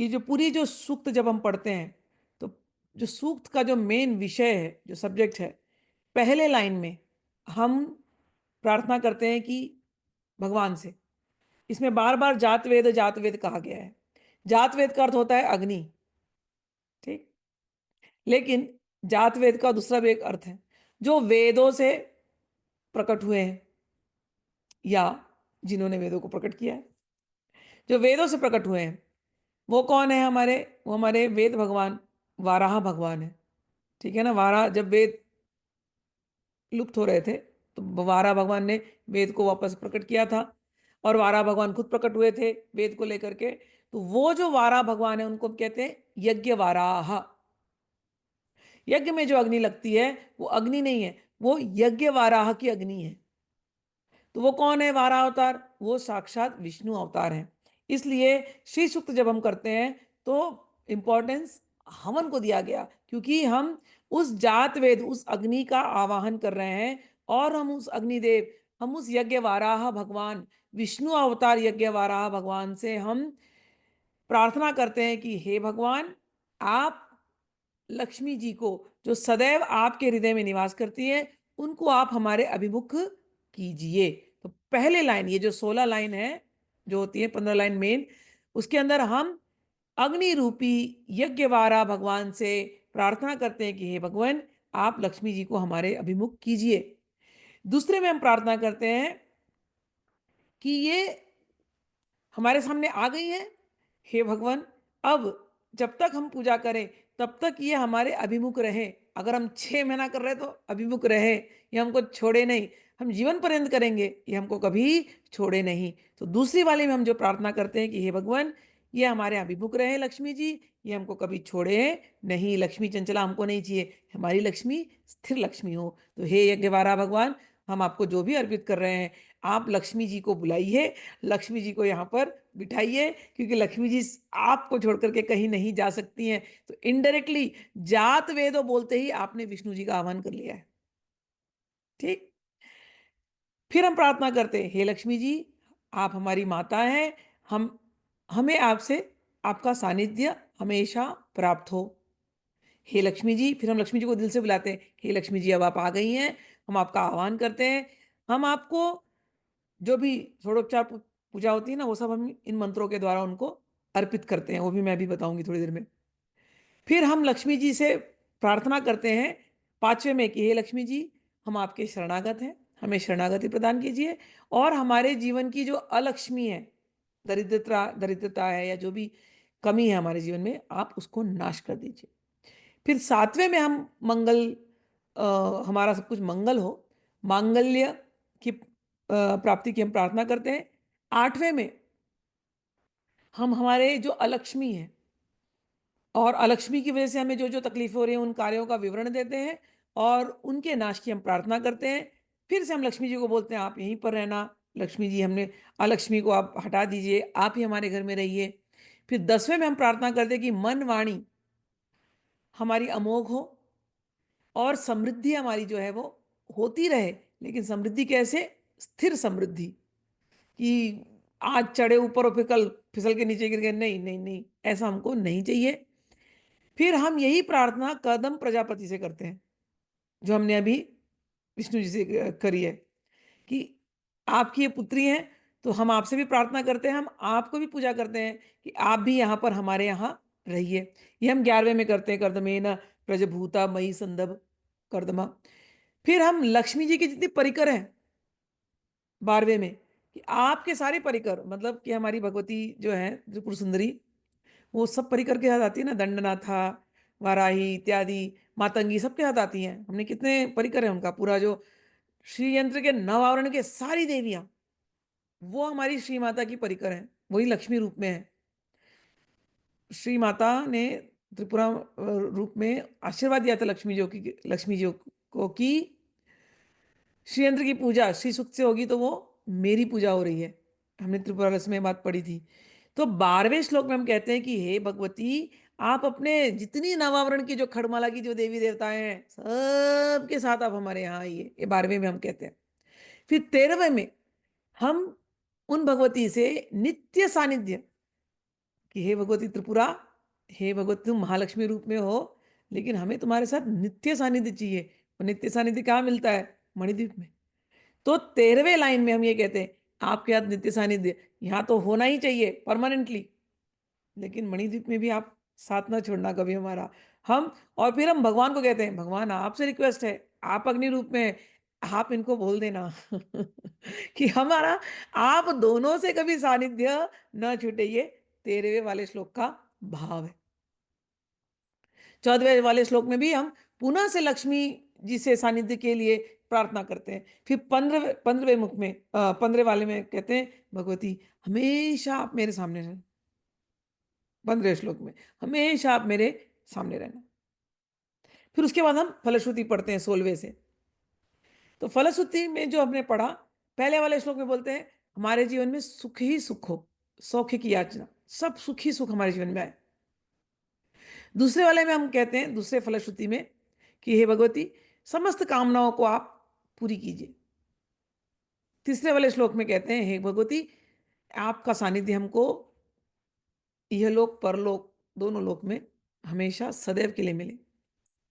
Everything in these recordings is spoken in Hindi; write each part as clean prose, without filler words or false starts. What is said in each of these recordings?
ये जो पूरी जो सूक्त जब हम पढ़ते हैं, तो जो सूक्त का जो मेन विषय है, जो सब्जेक्ट है, पहले लाइन में हम प्रार्थना करते हैं कि भगवान से, इसमें बार-बार जात वेद कहा गया है। जात वेद का अर्थ होता है अग्नि, ठीक? लेकिन जात वेद का दूसरा भी एक अर्थ है, जो वेदों से प्रकट हुए हैं या जिन्होंने वेदों को प्रकट किया है। जो वेदों से प्रकट हुए हैं, वो कौन है हमारे? वो हमारे वेद भगवान वाराह भगवान है, ठीक है ना? वाराह जब वेद लुप्त हो रहे थे, तो वाराह भगवान ने वेद को वापस प्रकट किया था और वाराह भगवान खुद प्रकट हुए थे वेद को लेकर के। तो वो जो वाराह भगवान है उनको हम कहते हैं यज्ञ वाराह। यज्ञ में जो अग्नि लगती है वो अग्नि नहीं है, वो यज्ञ वाराह की अग्नि है। तो वो कौन है वाराह अवतार? वो साक्षात विष्णु अवतार है। इसलिए श्री सूक्त जब हम करते हैं तो इंपॉर्टेंस हवन को दिया गया, क्योंकि हम उस जात वेद, उस अग्नि का आवाहन कर रहे हैं और हम उस अग्निदेव, हम उस यज्ञ वाराह भगवान, विष्णु अवतार यज्ञ वाराह भगवान से हम प्रार्थना करते हैं कि हे भगवान, आप लक्ष्मी जी को, जो सदैव आपके हृदय में निवास करती है, उनको आप हमारे अभिमुख कीजिए। तो पहले लाइन, ये जो 16 लाइन है, जो होती है 15 लाइन मेन, उसके अंदर हम अग्नि रूपी यज्ञवारा भगवान से प्रार्थना करते हैं कि हे भगवान, आप लक्ष्मी जी को हमारे अभिमुख कीजिए। दूसरे में हम प्रार्थना करते हैं कि ये हमारे सामने आ गई हैं, हे भगवान, अब जब तक हम पूजा करें तब तक ये हमारे अभिमुख रहे। अगर हम 6 महीना कर रहे हैं तो अभिमुख रहे, ये हमको छोड़े नहीं। हम जीवन पर्यंत करेंगे, ये हमको कभी छोड़े नहीं। तो दूसरी वाले में हम जो प्रार्थना करते हैं कि हे भगवान, ये हमारे अभिमुख रहे लक्ष्मी जी, ये हमको कभी छोड़े नहीं। लक्ष्मी चंचला हमको नहीं चाहिए, हमारी लक्ष्मी स्थिर लक्ष्मी हो। तो हे यज्ञवारा भगवान, हम आपको जो भी अर्पित कर रहे हैं, आप लक्ष्मी जी को बुलाइए, लक्ष्मी जी को यहाँ पर बिठाइए, क्योंकि लक्ष्मी जी आपको छोड़ करके कहीं नहीं जा सकती हैं। तो इनडायरेक्टली जात वेदो बोलते ही आपने विष्णु जी का आह्वान कर लिया है, ठीक? फिर हम प्रार्थना करते हैं, हे लक्ष्मी जी, आप हमारी माता हैं, हम हमें आपसे आपका सानिध्य हमेशा प्राप्त हो। हे लक्ष्मी जी, फिर हम लक्ष्मी जी को दिल से बुलाते हैं, हे लक्ष्मी जी, अब आप आ गई हैं, हम आपका आह्वान करते हैं। हम आपको जो भी षोडोपचार पूजा होती है ना, वो सब हम इन मंत्रों के द्वारा उनको अर्पित करते हैं, वो भी मैं भी बताऊंगी थोड़ी देर में। फिर हम लक्ष्मी जी से प्रार्थना करते हैं 5वें में कि हे लक्ष्मी जी, हम आपके शरणागत हैं, हमें शरणागति प्रदान कीजिए और हमारे जीवन की जो अलक्ष्मी है, दरिद्रता दरिद्रता है या जो भी कमी है हमारे जीवन में, आप उसको नाश कर दीजिए। फिर 7वें में हम हमारा सब कुछ मंगल हो, मांगल्य की प्राप्ति की हम प्रार्थना करते हैं। 8वें में हम हमारे जो अलक्ष्मी है और अलक्ष्मी की वजह से हमें जो-जो तकलीफ़ हो रही है, उन कार्यों का विवरण देते हैं और उनके नाश की हम प्रार्थना करते हैं। फिर से हम लक्ष्मी जी को बोलते हैं, आप यहीं पर रहना, लक्ष्मी जी, हमने अलक्ष्मी को आप हटा दीजिए, आप ही हमारे घर में रहिए। फिर 10वें में हम प्रार्थना करते हैं कि मन, वाणी हमारी अमोघ हो और समृद्धि हमारी जो है वो होती रहे, लेकिन समृद्धि कैसे? स्थिर समृद्धि, कि आज चढ़े ऊपर और फिर कल फिसल के नीचे गिर गए, नहीं, नहीं, नहीं, ऐसा हमको नहीं चाहिए। फिर हम यही प्रार्थना कदम प्रजापति से करते हैं, जो हमने अभी विष्णु जी से करी है कि आपकी ये पुत्री हैं, तो हम आपसे भी प्रार्थना करते हैं, हम आपको भी पूजा करते हैं कि आप भी यहाँ पर हमारे यहाँ रहिए। ये हम 11वें में करते हैं, कर्दमेन प्रजभूता मयि संदभ कर्दमा। फिर हम लक्ष्मी जी की जितनी परिकर हैं 12वें में, कि आपके सारे परिकर, मतलब कि हमारी भगवती जो है त्रिपुर सुंदरी, वो सब परिकर के साथ आती है ना, दंडनाथा, वाराही इत्यादि, मातंगी सबके साथ आती हैं। हमने कितने परिकर हैं उनका, पूरा जो श्री यंत्र के नव आवरण के सारी देवियाँ, वो हमारी श्री माता की परिकर हैं, वही लक्ष्मी रूप में है। श्री माता ने त्रिपुरा रूप में आशीर्वाद दिया था लक्ष्मी जी को कि श्री यंत्र की पूजा श्री सूक्त से होगी तो वो मेरी पूजा हो रही है। हमने त्रिपुरा रस में बात पढ़ी थी। तो 12वें श्लोक में हम कहते हैं कि हे भगवती, आप अपने जितनी नवावरण की जो खड़माला की जो देवी देवताएं हैं, सबके साथ आप हमारे यहाँ आइए, ये 12वें में हम कहते हैं। फिर 13वें में हम उन भगवती से नित्य सानिध्य कि हे भगवती त्रिपुरा, हे भगवती तुम महालक्ष्मी रूप में हो, लेकिन हमें तुम्हारे साथ नित्य सानिध्य चाहिए। और नित्य सानिध्य कहाँ मिलता है? मणिद्वीप में। तो 13वें लाइन में हम ये कहते हैं, आपके साथ नित्य सानिध्य यहाँ तो होना ही चाहिए परमानेंटली, लेकिन मणिद्वीप में भी आप साथ ना छोड़ना कभी हमारा। हम और फिर हम भगवान को कहते हैं, भगवान आपसे रिक्वेस्ट है, आप अग्नि रूप में हैं, आप इनको बोल देना कि हमारा आप दोनों से कभी सानिध्य न छूटे। ये 13वें वाले श्लोक का भाव है। 14वें वाले श्लोक में भी हम पुनः से लक्ष्मी जी से सानिध्य के लिए प्रार्थना करते हैं। फिर 15वें मुख में 15वें वाले में कहते हैं, भगवती हमेशा आप मेरे सामने रहना। 15वें श्लोक में हमेशा आप मेरे सामने रहना। फिर उसके बाद हम फलश्रुति पढ़ते हैं 16वें से। तो फलश्रुति में जो हमने पढ़ा, पहले वाले श्लोक में बोलते हैं हमारे जीवन में सुख ही सुख हो, सौख्य की याचना, सब सुख ही सुख हमारे जीवन में आए। दूसरे वाले में हम कहते हैं, दूसरे फलश्रुति में, कि हे भगवती समस्त कामनाओं को आप पूरी कीजिए। तीसरे वाले श्लोक में कहते हैं, हे भगवती आपका सानिध्य हमको यह लोक परलोक दोनों लोक में हमेशा सदैव के लिए मिले।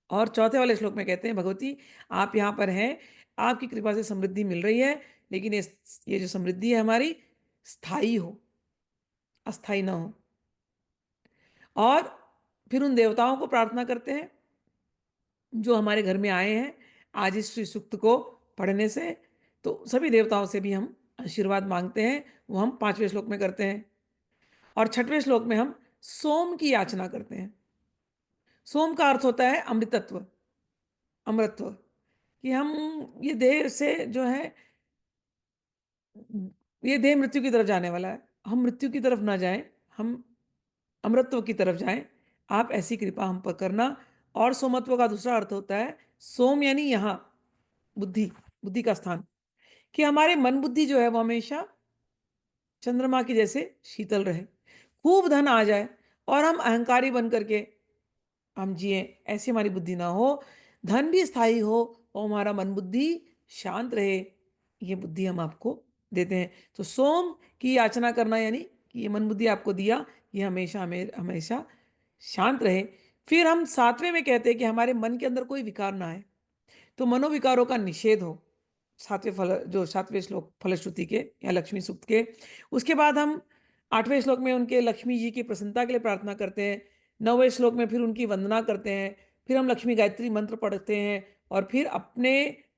और चौथे वाले श्लोक में कहते हैं, भगवती आप यहाँ पर हैं, आपकी कृपा से समृद्धि मिल रही है, लेकिन ये जो समृद्धि है हमारी स्थायी हो, अस्थायी ना हो। और फिर उन देवताओं को प्रार्थना करते हैं जो हमारे घर में आए हैं आज इस श्री सूक्त को पढ़ने से। तो सभी देवताओं से भी हम आशीर्वाद मांगते हैं, वो हम 5वें श्लोक में करते हैं। और 6वें श्लोक में हम सोम की याचना करते हैं। सोम का अर्थ होता है अमृतत्व, अमृतत्व, कि हम ये देह से जो है, ये देह मृत्यु की तरफ जाने वाला है, हम मृत्यु की तरफ ना जाएं, हम अमृतत्व की तरफ जाएं, आप ऐसी कृपा हम पर करना। और सोमत्व का दूसरा अर्थ होता है सोम, यानी यहाँ बुद्धि, बुद्धि का स्थान, कि हमारे मन बुद्धि जो है वो हमेशा चंद्रमा की जैसे शीतल रहे, खूब धन आ जाए और हम अहंकारी बन करके हम जिए, ऐसी हमारी बुद्धि ना हो। धन भी स्थायी हो और हमारा मन बुद्धि शांत रहे, ये बुद्धि हम आपको देते हैं। तो सोम की याचना करना, यानी कि ये मन बुद्धि आपको दिया, ये हमेशा हमें हमेशा शांत रहे। फिर हम 7वें में कहते हैं कि हमारे मन के अंदर कोई विकार ना आए, तो मनोविकारों का निषेध हो। 7वें श्लोक फलश्रुति के या लक्ष्मी सूक्त के। उसके बाद हम 8वें श्लोक में उनके लक्ष्मी जी की प्रसन्नता के लिए प्रार्थना करते हैं। 9वें श्लोक में फिर उनकी वंदना करते हैं। फिर हम लक्ष्मी गायत्री मंत्र पढ़ते हैं और फिर अपने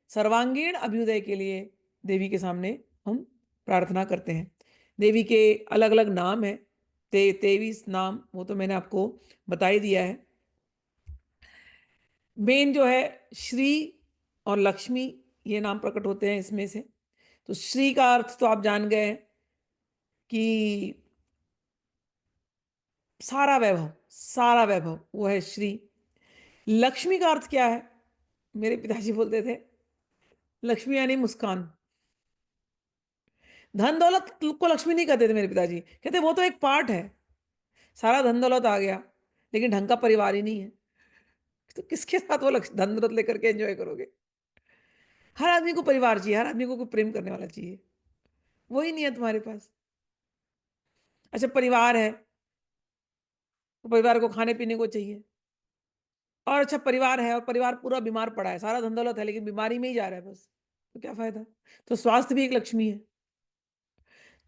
सर्वांगीण अभ्युदय के लिए देवी के सामने हम प्रार्थना करते हैं। देवी के अलग अलग नाम हैं, 23 नाम, वो तो मैंने आपको बता ही दिया है। मेन जो है श्री और लक्ष्मी, ये नाम प्रकट होते हैं इसमें से। तो श्री का अर्थ तो आप जान गए कि सारा वैभव, सारा वैभव वो है श्री। लक्ष्मी का अर्थ क्या है? मेरे पिताजी बोलते थे लक्ष्मी यानी मुस्कान। धन दौलत को लक्ष्मी नहीं कहते थे मेरे पिताजी, कहते वो तो एक पार्ट है। सारा धन दौलत आ गया लेकिन ढंग का परिवार ही नहीं है, तो किसके साथ वो धन दौलत लेकर के एंजॉय करोगे? हर आदमी को परिवार चाहिए, हर आदमी को कोई प्रेम करने वाला चाहिए, वही नहीं है तुम्हारे पास। अच्छा परिवार है तो परिवार को खाने पीने को चाहिए, और अच्छा परिवार है और परिवार पूरा बीमार पड़ा है, सारा धन दौलत है लेकिन बीमारी में ही जा रहा है बस, तो क्या फायदा? तो स्वास्थ्य भी एक लक्ष्मी है।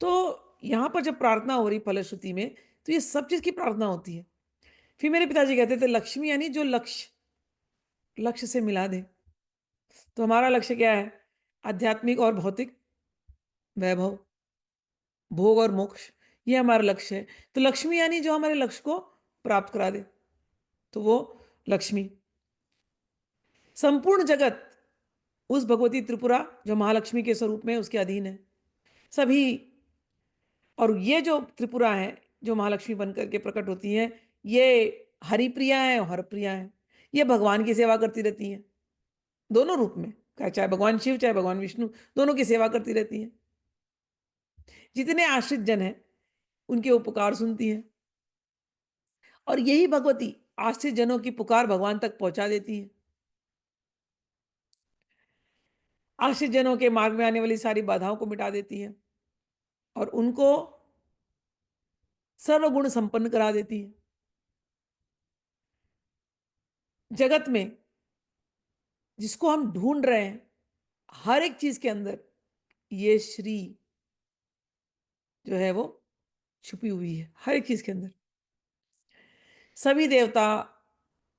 तो यहाँ पर जब प्रार्थना हो रही फलश्रुति में, तो ये सब चीज की प्रार्थना होती है। फिर मेरे पिताजी कहते थे लक्ष्मी यानी जो लक्ष्य, लक्ष्य से मिला दे। तो हमारा लक्ष्य क्या है? आध्यात्मिक और भौतिक वैभव, भोग और मोक्ष, ये हमारा लक्ष्य है। तो लक्ष्मी यानी जो हमारे लक्ष्य को प्राप्त करा दे, तो वो लक्ष्मी। संपूर्ण जगत उस भगवती त्रिपुरा जो महालक्ष्मी के स्वरूप में उसके अधीन है सभी। और ये जो त्रिपुरा है जो महालक्ष्मी बनकर के प्रकट होती है, ये हरिप्रिया है और हरप्रिया है। ये भगवान की सेवा करती रहती हैं दोनों रूप में, चाहे भगवान शिव चाहे भगवान विष्णु, दोनों की सेवा करती रहती हैं। जितने आश्रित जन हैं उनके उपकार सुनती हैं, और यही भगवती आश्रित जनों की पुकार भगवान तक पहुंचा देती है। आश्रित जनों के मार्ग में आने वाली सारी बाधाओं को मिटा देती है और उनको सर्वगुण संपन्न करा देती है। जगत में जिसको हम ढूंढ रहे हैं, हर एक चीज के अंदर ये श्री जो है वो छुपी हुई है, हर एक चीज के अंदर। सभी देवता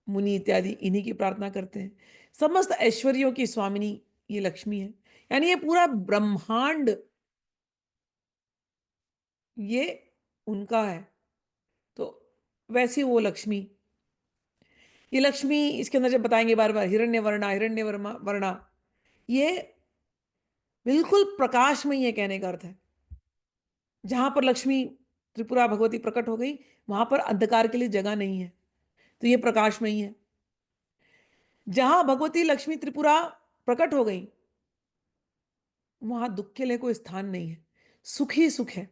मुनि इत्यादि इन्हीं की प्रार्थना करते हैं। समस्त ऐश्वर्यों की स्वामिनी ये लक्ष्मी है, यानी ये पूरा ब्रह्मांड ये उनका है। तो वैसी वो लक्ष्मी, ये लक्ष्मी इसके अंदर जब बताएंगे बार बार हिरण्य वर्णा, हिरण्य वर्मा वर्णा, ये बिल्कुल प्रकाशमयी है कहने का अर्थ है। जहां पर लक्ष्मी त्रिपुरा भगवती प्रकट हो गई, वहां पर अंधकार के लिए जगह नहीं है, तो ये प्रकाशमयी है। जहां भगवती लक्ष्मी त्रिपुरा प्रकट हो गई, वहां दुख के लिए कोई स्थान नहीं है, सुख ही सुख है।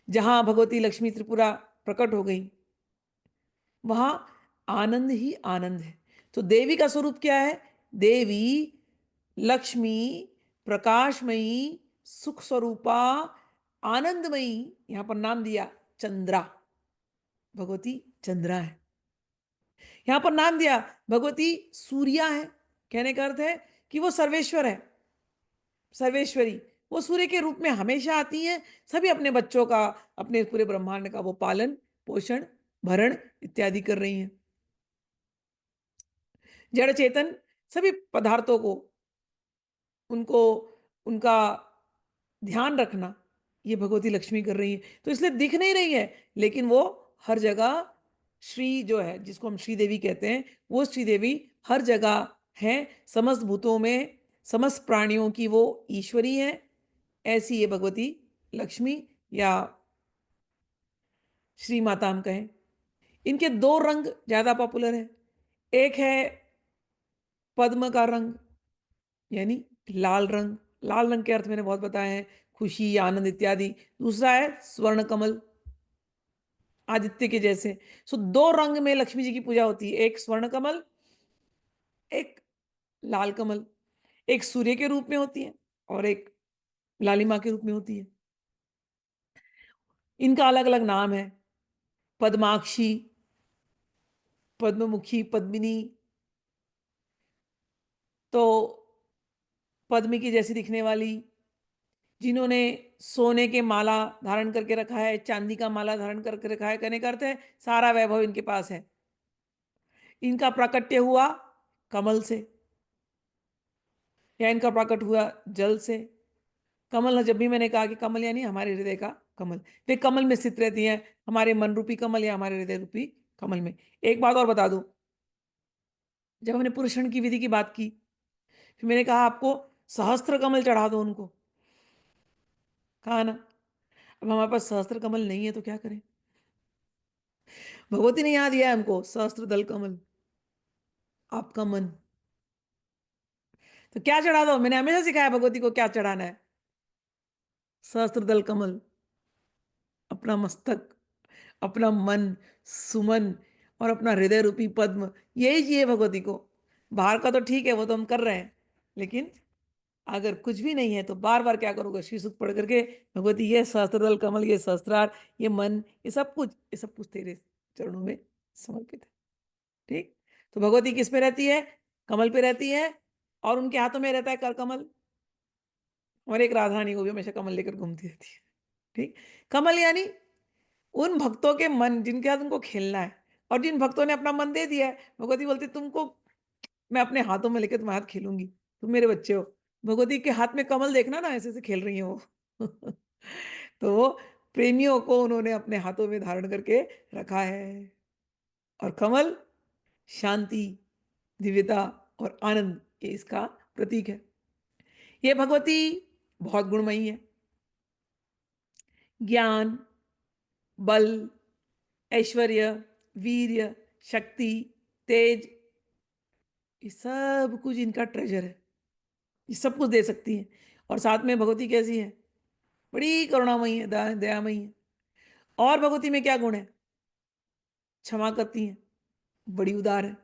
जहां भगवती लक्ष्मी त्रिपुरा प्रकट हो गई, वहां आनंद ही आनंद है। तो देवी का स्वरूप क्या है? देवी लक्ष्मी प्रकाशमयी, सुख स्वरूपा, आनंदमयी। यहां पर नाम दिया चंद्रा, भगवती चंद्रा है। यहां पर नाम दिया भगवती सूर्या है, कहने का अर्थ है कि वो सर्वेश्वर है, सर्वेश्वरी। वो सूर्य के रूप में हमेशा आती हैं, सभी अपने बच्चों का, अपने पूरे ब्रह्मांड का वो पालन पोषण भरण इत्यादि कर रही हैं। जड़ चेतन सभी पदार्थों को, उनको उनका ध्यान रखना, ये भगवती लक्ष्मी कर रही है। तो इसलिए दिख नहीं रही है, लेकिन वो हर जगह श्री जो है, जिसको हम श्री देवी कहते हैं, वो श्री देवी हर जगह है। समस्त भूतों में, समस्त प्राणियों की वो ईश्वरी है। ऐसी ये भगवती लक्ष्मी या श्री माता हम कहें। इनके दो रंग ज्यादा पॉपुलर है। एक है पद्म का रंग, यानी लाल रंग। लाल रंग के अर्थ मैंने बहुत बताए हैं, खुशी आनंद इत्यादि। दूसरा है स्वर्ण कमल, आदित्य के जैसे। सो दो रंग में लक्ष्मी जी की पूजा होती है, एक स्वर्ण कमल, एक लाल कमल। एक सूर्य के रूप में होती है और एक लालिमा के रूप में होती है। इनका अलग अलग नाम है, पद्माक्षी, पद्ममुखी, पद्मिनी। तो पद्म की जैसी दिखने वाली, जिन्होंने सोने के माला धारण करके रखा है, चांदी का माला धारण करके रखा है, कहने का अर्थ है सारा वैभव इनके पास है। इनका प्राकट्य हुआ कमल से, या इनका प्रकट हुआ जल से। कमल, जब भी मैंने कहा कि कमल यानी हमारे हृदय का कमल, वे कमल में स्थित रहती हैं, हमारे मन रूपी कमल या हमारे हृदय रूपी कमल में। एक बात और बता दूं, जब हमने पुरुषण की विधि की बात की, फिर मैंने कहा आपको सहस्त्र कमल चढ़ा दो उनको, कहा ना। अब हमारे पास सहस्त्र कमल नहीं है तो क्या करें? भगवती ने यहां दिया है हमको सहस्त्र दल कमल, आपका मन। तो क्या चढ़ा दो? मैंने हमेशा सिखाया भगवती को क्या चढ़ाना है। सहस्त्र दल कमल, अपना मस्तक, अपना मन, सुमन और अपना हृदय रूपी पद्म, यही चाहिए भगवती को। बाहर का तो ठीक है, वो तो हम कर रहे हैं, लेकिन अगर कुछ भी नहीं है तो बार बार क्या करोगे? श्री सूक्त पढ़ करके, भगवती ये सहस्त्रदल कमल, ये सहस्त्रार, ये मन, ये सब कुछ तेरे चरणों में समर्पित है। ठीक। तो भगवती किस पे रहती है? कमल पे रहती है, और उनके हाथों में रहता है कर कमल। और एक राधारानी को भी हमेशा कमल लेकर घूमती रहती है। ठीक। कमल यानी उन भक्तों के मन जिनके साथ उनको खेलना है, और जिन भक्तों ने अपना मन दे दिया है, भगवती बोलती तुमको मैं अपने हाथों में लेकर तुम्हारे हाथ खेलूंगी, तुम मेरे बच्चे हो। भगवती के हाथ में कमल देखना ना, ऐसे ऐसे खेल रही है वो। तो वो प्रेमियों को उन्होंने अपने हाथों में धारण करके रखा है। और कमल शांति, दिव्यता और आनंद, ये इसका प्रतीक है। ये भगवती बहुत गुणमयी है। ज्ञान, बल, ऐश्वर्य, वीर्य, शक्ति, तेज, ये सब कुछ इनका ट्रेजर है। ये सब कुछ दे सकती है। और साथ में भगवती कैसी है? बड़ी करुणामयी है, दयामयी है। और भगवती में क्या गुण है? क्षमा करती है, बड़ी उदार है।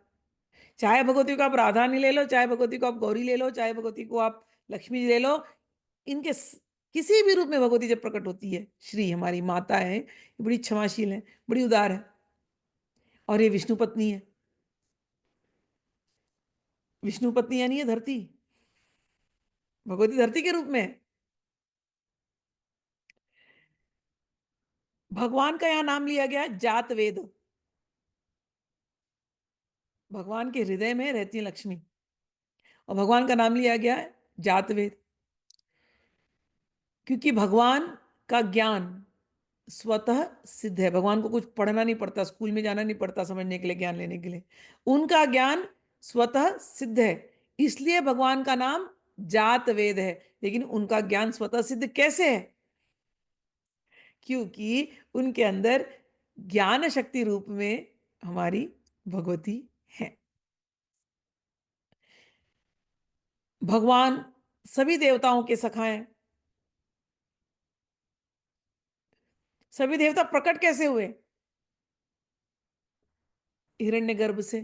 चाहे भगवती को आप राधा नहीं ले लो, चाहे भगवती को आप गौरी ले लो, चाहे भगवती को आप लक्ष्मी जी ले लो, इनके किसी भी रूप में भगवती जब प्रकट होती है, श्री हमारी माता है, ये बड़ी क्षमाशील है, बड़ी उदार है, और ये विष्णु पत्नी है। विष्णु पत्नी यानी है धरती, भगवती धरती के रूप में है। भगवान का यहां नाम लिया गया है जात वेद। भगवान के हृदय में रहती है लक्ष्मी, और भगवान का नाम लिया गया है जात वेद, क्योंकि भगवान का ज्ञान स्वतः सिद्ध है। भगवान को कुछ पढ़ना नहीं पड़ता, स्कूल में जाना नहीं पड़ता समझने के लिए, ज्ञान लेने के लिए। उनका ज्ञान स्वतः सिद्ध है, इसलिए भगवान का नाम जात वेद है। लेकिन उनका ज्ञान स्वतः सिद्ध कैसे है? क्योंकि उनके अंदर ज्ञान शक्ति रूप में हमारी भगवती है। भगवान सभी देवताओं के सखा हैं। सभी देवता प्रकट कैसे हुए? हिरण्यगर्भ से।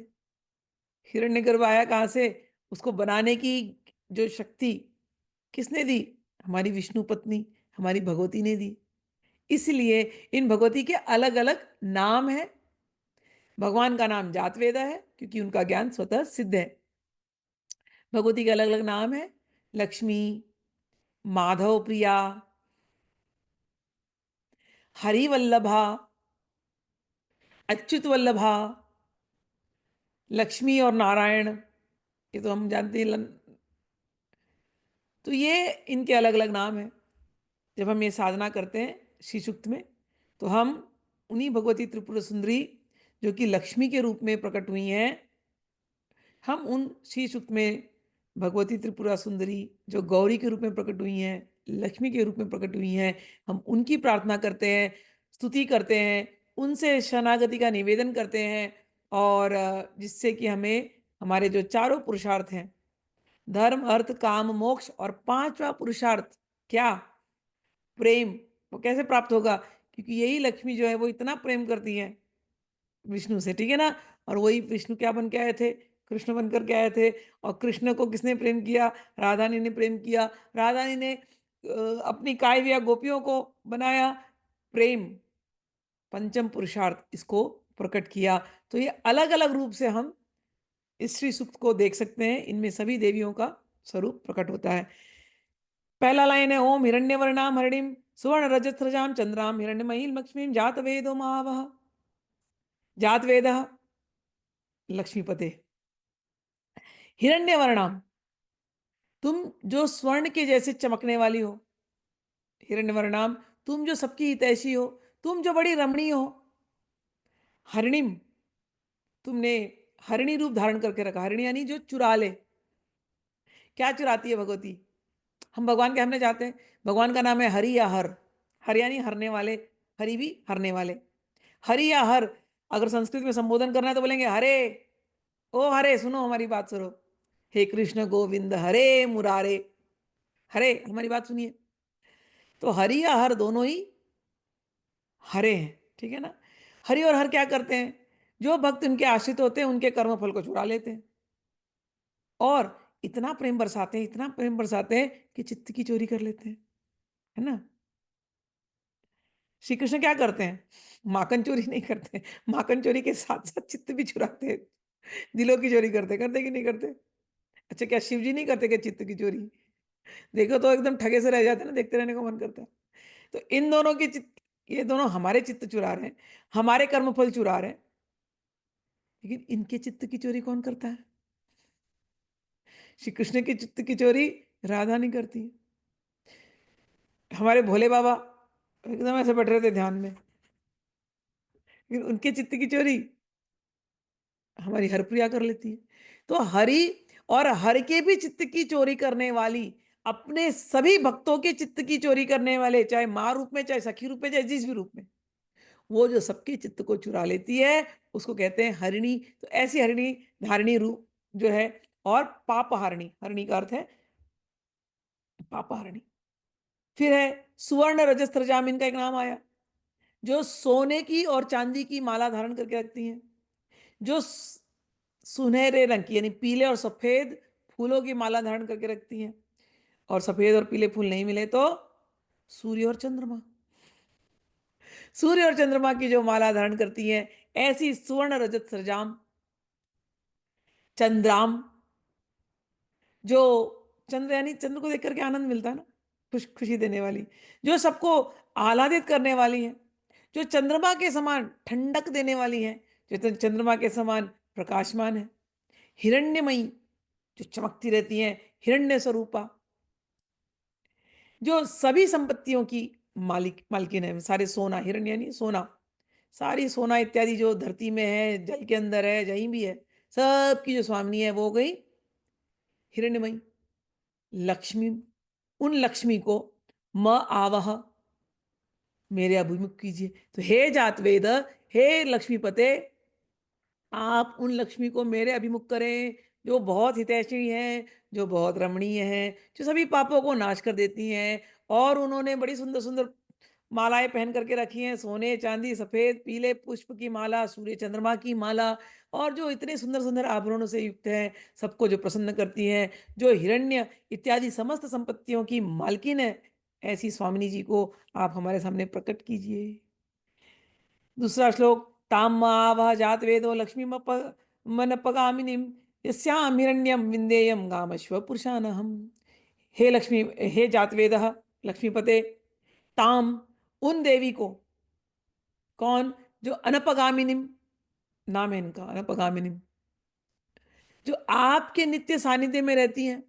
हिरण्यगर्भ आया कहां से? उसको बनाने की जो शक्ति किसने दी? हमारी विष्णु पत्नी, हमारी भगवती ने दी। इसलिए इन भगवती के अलग अलग नाम है। भगवान का नाम जातवेदा है क्योंकि उनका ज्ञान स्वतः सिद्ध है। भगवती के अलग अलग नाम है, लक्ष्मी, माधव प्रिया, हरिवल्लभा, अच्युत वल्लभा, लक्ष्मी और नारायण, ये तो हम जानते हैं। तो ये इनके अलग अलग नाम है। जब हम ये साधना करते हैं श्री सूक्त में, तो हम उन्हीं भगवती त्रिपुरा सुंदरी जो कि लक्ष्मी के रूप में प्रकट हुई हैं, हम उन श्री सूक्त में भगवती त्रिपुरा सुंदरी जो गौरी के रूप में प्रकट हुई हैं, लक्ष्मी के रूप में प्रकट हुई हैं, हम उनकी प्रार्थना करते हैं, स्तुति करते हैं, उनसे शरणागति का निवेदन करते हैं, और जिससे कि हमें हमारे जो चारों पुरुषार्थ हैं, धर्म अर्थ काम मोक्ष, और पांचवा पुरुषार्थ क्या? प्रेम, वो कैसे प्राप्त होगा? क्योंकि यही लक्ष्मी जो है वो इतना प्रेम करती है विष्णु से, ठीक है ना। और वही विष्णु क्या बन के आए थे? कृष्ण बनकर के आए थे। और कृष्ण को किसने प्रेम किया? राधानी ने प्रेम किया। राधानी ने अपनी काव्य गोपियों को बनाया। प्रेम पंचम पुरुषार्थ इसको प्रकट किया। तो ये अलग अलग रूप से हम इस श्री सूक्त को देख सकते हैं, इनमें सभी देवियों का स्वरूप प्रकट होता है। पहला लाइन है, ओम हिरण्यवर्णाम हरिणीम सुवर्ण रजस्रजाम चंद्राम हिरण्यमयीम लक्ष्मीम जात वेदो महावह। जात वेद लक्ष्मीपते। हिरण्यवर्णाम, तुम जो स्वर्ण के जैसे चमकने वाली हो। हिरण्यवर्णाम, तुम जो सबकी हितैषी हो, तुम जो बड़ी रमणीय हो। हरिणीम, तुमने हरिणी रूप धारण करके रखा। हरिणी यानी जो चुरा ले। क्या चुराती है भगवती? हम भगवान के हमने जाते हैं, भगवान का नाम है हरि या हर। हर यानी हरने वाले, हरि भी हरने वाले। हरि या हर अगर संस्कृत में संबोधन करना है तो बोलेंगे हरे। ओ हरे, सुनो हमारी बात सुनो। हे कृष्ण गोविंद हरे मुरारे, हरे हमारी बात सुनिए। तो हरि या हर दोनों ही हरे हैं, ठीक है ना। हरि और हर क्या करते हैं? जो भक्त उनके आश्रित होते हैं उनके कर्म फल को चुरा लेते हैं, और इतना प्रेम बरसाते हैं, इतना प्रेम बरसाते हैं कि चित्त की चोरी कर लेते हैं, है ना। श्री कृष्ण क्या करते हैं? माखन चोरी नहीं करते, माखन चोरी के साथ साथ चित्त भी चुराते हैं, दिलों की चोरी करते कि नहीं करते? अच्छा, क्या शिव जी नहीं करते क्या चित्त की चोरी? देखो तो एकदम ठगे से रह जाते हैं ना, देखते रहने का मन करता है। तो इन दोनों की चित्त, ये दोनों हमारे चित्त चुरा रहे हैं, हमारे कर्मफल चुरा रहे हैं। लेकिन इनके चित्त की चोरी कौन करता है? श्री कृष्ण की चित्त की चोरी राधा नहीं करती है। हमारे भोले बाबा एकदम ऐसे बैठ रहे थे ध्यान में, लेकिन उनके चित्त की चोरी हमारी हरप्रिया कर लेती है। तो हरि और हर के भी चित्त की चोरी करने वाली, अपने सभी भक्तों के चित्त की चोरी करने वाले, चाहे माँ रूप में, चाहे सखी रूप में, चाहे जिस भी रूप में, वो जो सबके चित्त को चुरा लेती है उसको कहते हैं हरिणी। तो ऐसी हरिणी धारिणी रूप जो है, और पापहारिणी, हरिणी का अर्थ है पापहारिणी। फिर है सुवर्ण रजस्त्र जामिन का एक नाम आया, जो सोने की और चांदी की माला धारण करके रखती हैं, जो सुनहरे रंग की यानी पीले और सफेद फूलों की माला धारण करके रखती हैं, और सफेद और पीले फूल नहीं मिले तो सूर्य और चंद्रमा। सूर्य और चंद्रमा की जो माला धारण करती हैं, ऐसी सुवर्ण रजत सरजाम चंद्राम, जो चंद्र यानी चंद्र को देख करके आनंद मिलता है ना, खुशी देने वाली, जो सबको आह्लादित करने वाली है, जो चंद्रमा के समान ठंडक देने वाली है, जो चंद्रमा के समान प्रकाशमान है, हिरण्यमयी, जो चमकती रहती है, हिरण्य स्वरूपा, जो सभी संपत्तियों की मालकिन है, सारे सोना, हिरण्य यानी सोना, सारी सोना इत्यादि जो धरती में है, जल के अंदर है, जहीं भी है, सब की जो स्वामिनी है वो हो गई हिरण्यमयी। लक्ष्मी, उन लक्ष्मी को म आवह, मेरे अभिमुख कीजिए। तो हे जात वेद, हे लक्ष्मीपते, आप उन लक्ष्मी को मेरे अभिमुख करें, जो बहुत हितैषी हैं, जो बहुत रमणीय हैं, जो सभी पापों को नाश कर देती हैं। और उन्होंने बड़ी सुंदर सुंदर मालाएं पहन करके रखी हैं, सोने चांदी सफेद पीले पुष्प की माला, सूर्य चंद्रमा की माला, और जो इतने सुंदर सुंदर आभरणों से युक्त हैं, सबको जो प्रसन्न करती हैं, जो हिरण्य इत्यादि समस्त संपत्तियों की मालकिन है, ऐसी स्वामिनी जी को आप हमारे सामने प्रकट कीजिए। दूसरा श्लोक, ताम वह जात वेदो लक्ष्मी मन पगामिनीम यस्याम हिरण्यम विंदेयम गामश्व पुरुषानहम। हे लक्ष्मी, हे जात वेद, लक्ष्मीपते, ताम, उन देवी को, कौन, जो अनपगामिनीम, नाम है इनका अनपगामिनीम, जो आपके नित्य सानिध्य में रहती हैं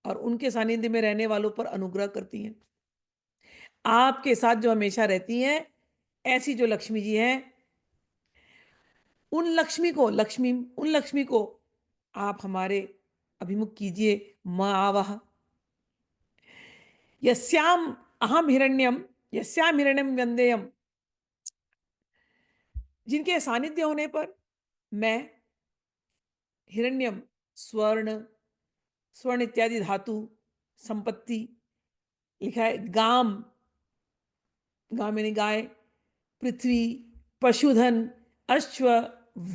और उनके सानिध्य में रहने वालों पर अनुग्रह करती हैं, आपके साथ जो हमेशा रहती हैं, ऐसी जो लक्ष्मी जी हैं, उन लक्ष्मी को, उन लक्ष्मी को आप हमारे अभिमुख कीजिए। म आवह, यस्याम अहम हिरण्यम, यस्याम हिरण्यम वंदेयम, जिनके सानिध्य होने पर मैं हिरण्यम, स्वर्ण, स्वर्ण इत्यादि धातु, संपत्ति, लिखा है गाम, गाम यानी गाय, पृथ्वी, पशुधन, अश्व,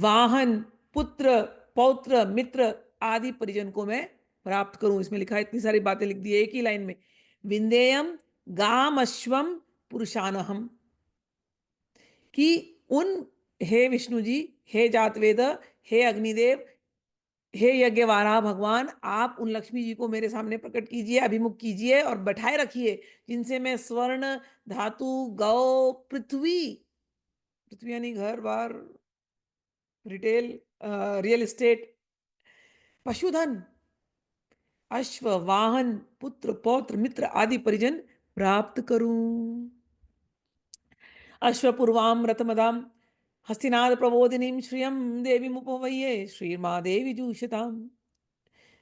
वाहन, पुत्र, पौत्र, मित्र आदि परिजन को मैं प्राप्त करूं। इसमें लिखा है, इतनी सारी बातें लिख दी है एक ही लाइन में, विंदेयम गाम अश्वम पुरुषानहम, कि उन, हे विष्णु जी, हे जातवेद, हे अग्निदेव, हे यज्ञवारा भगवान, आप उन लक्ष्मी जी को मेरे सामने प्रकट कीजिए, अभिमुख कीजिए और बैठाए रखिए, जिनसे मैं स्वर्ण धातु, गौ, पृथ्वी, पृथ्वी यानी घर बार, रिटेल, रियल एस्टेट, पशुधन, अश्व, वाहन, पुत्र, पौत्र, मित्र आदि परिजन प्राप्त करूं। अश्वपूर्वाम रथमदाम हस्तिनाद प्रबोधिनीम श्रियम देवी मुपवैये श्रीमादेवी जूषताम।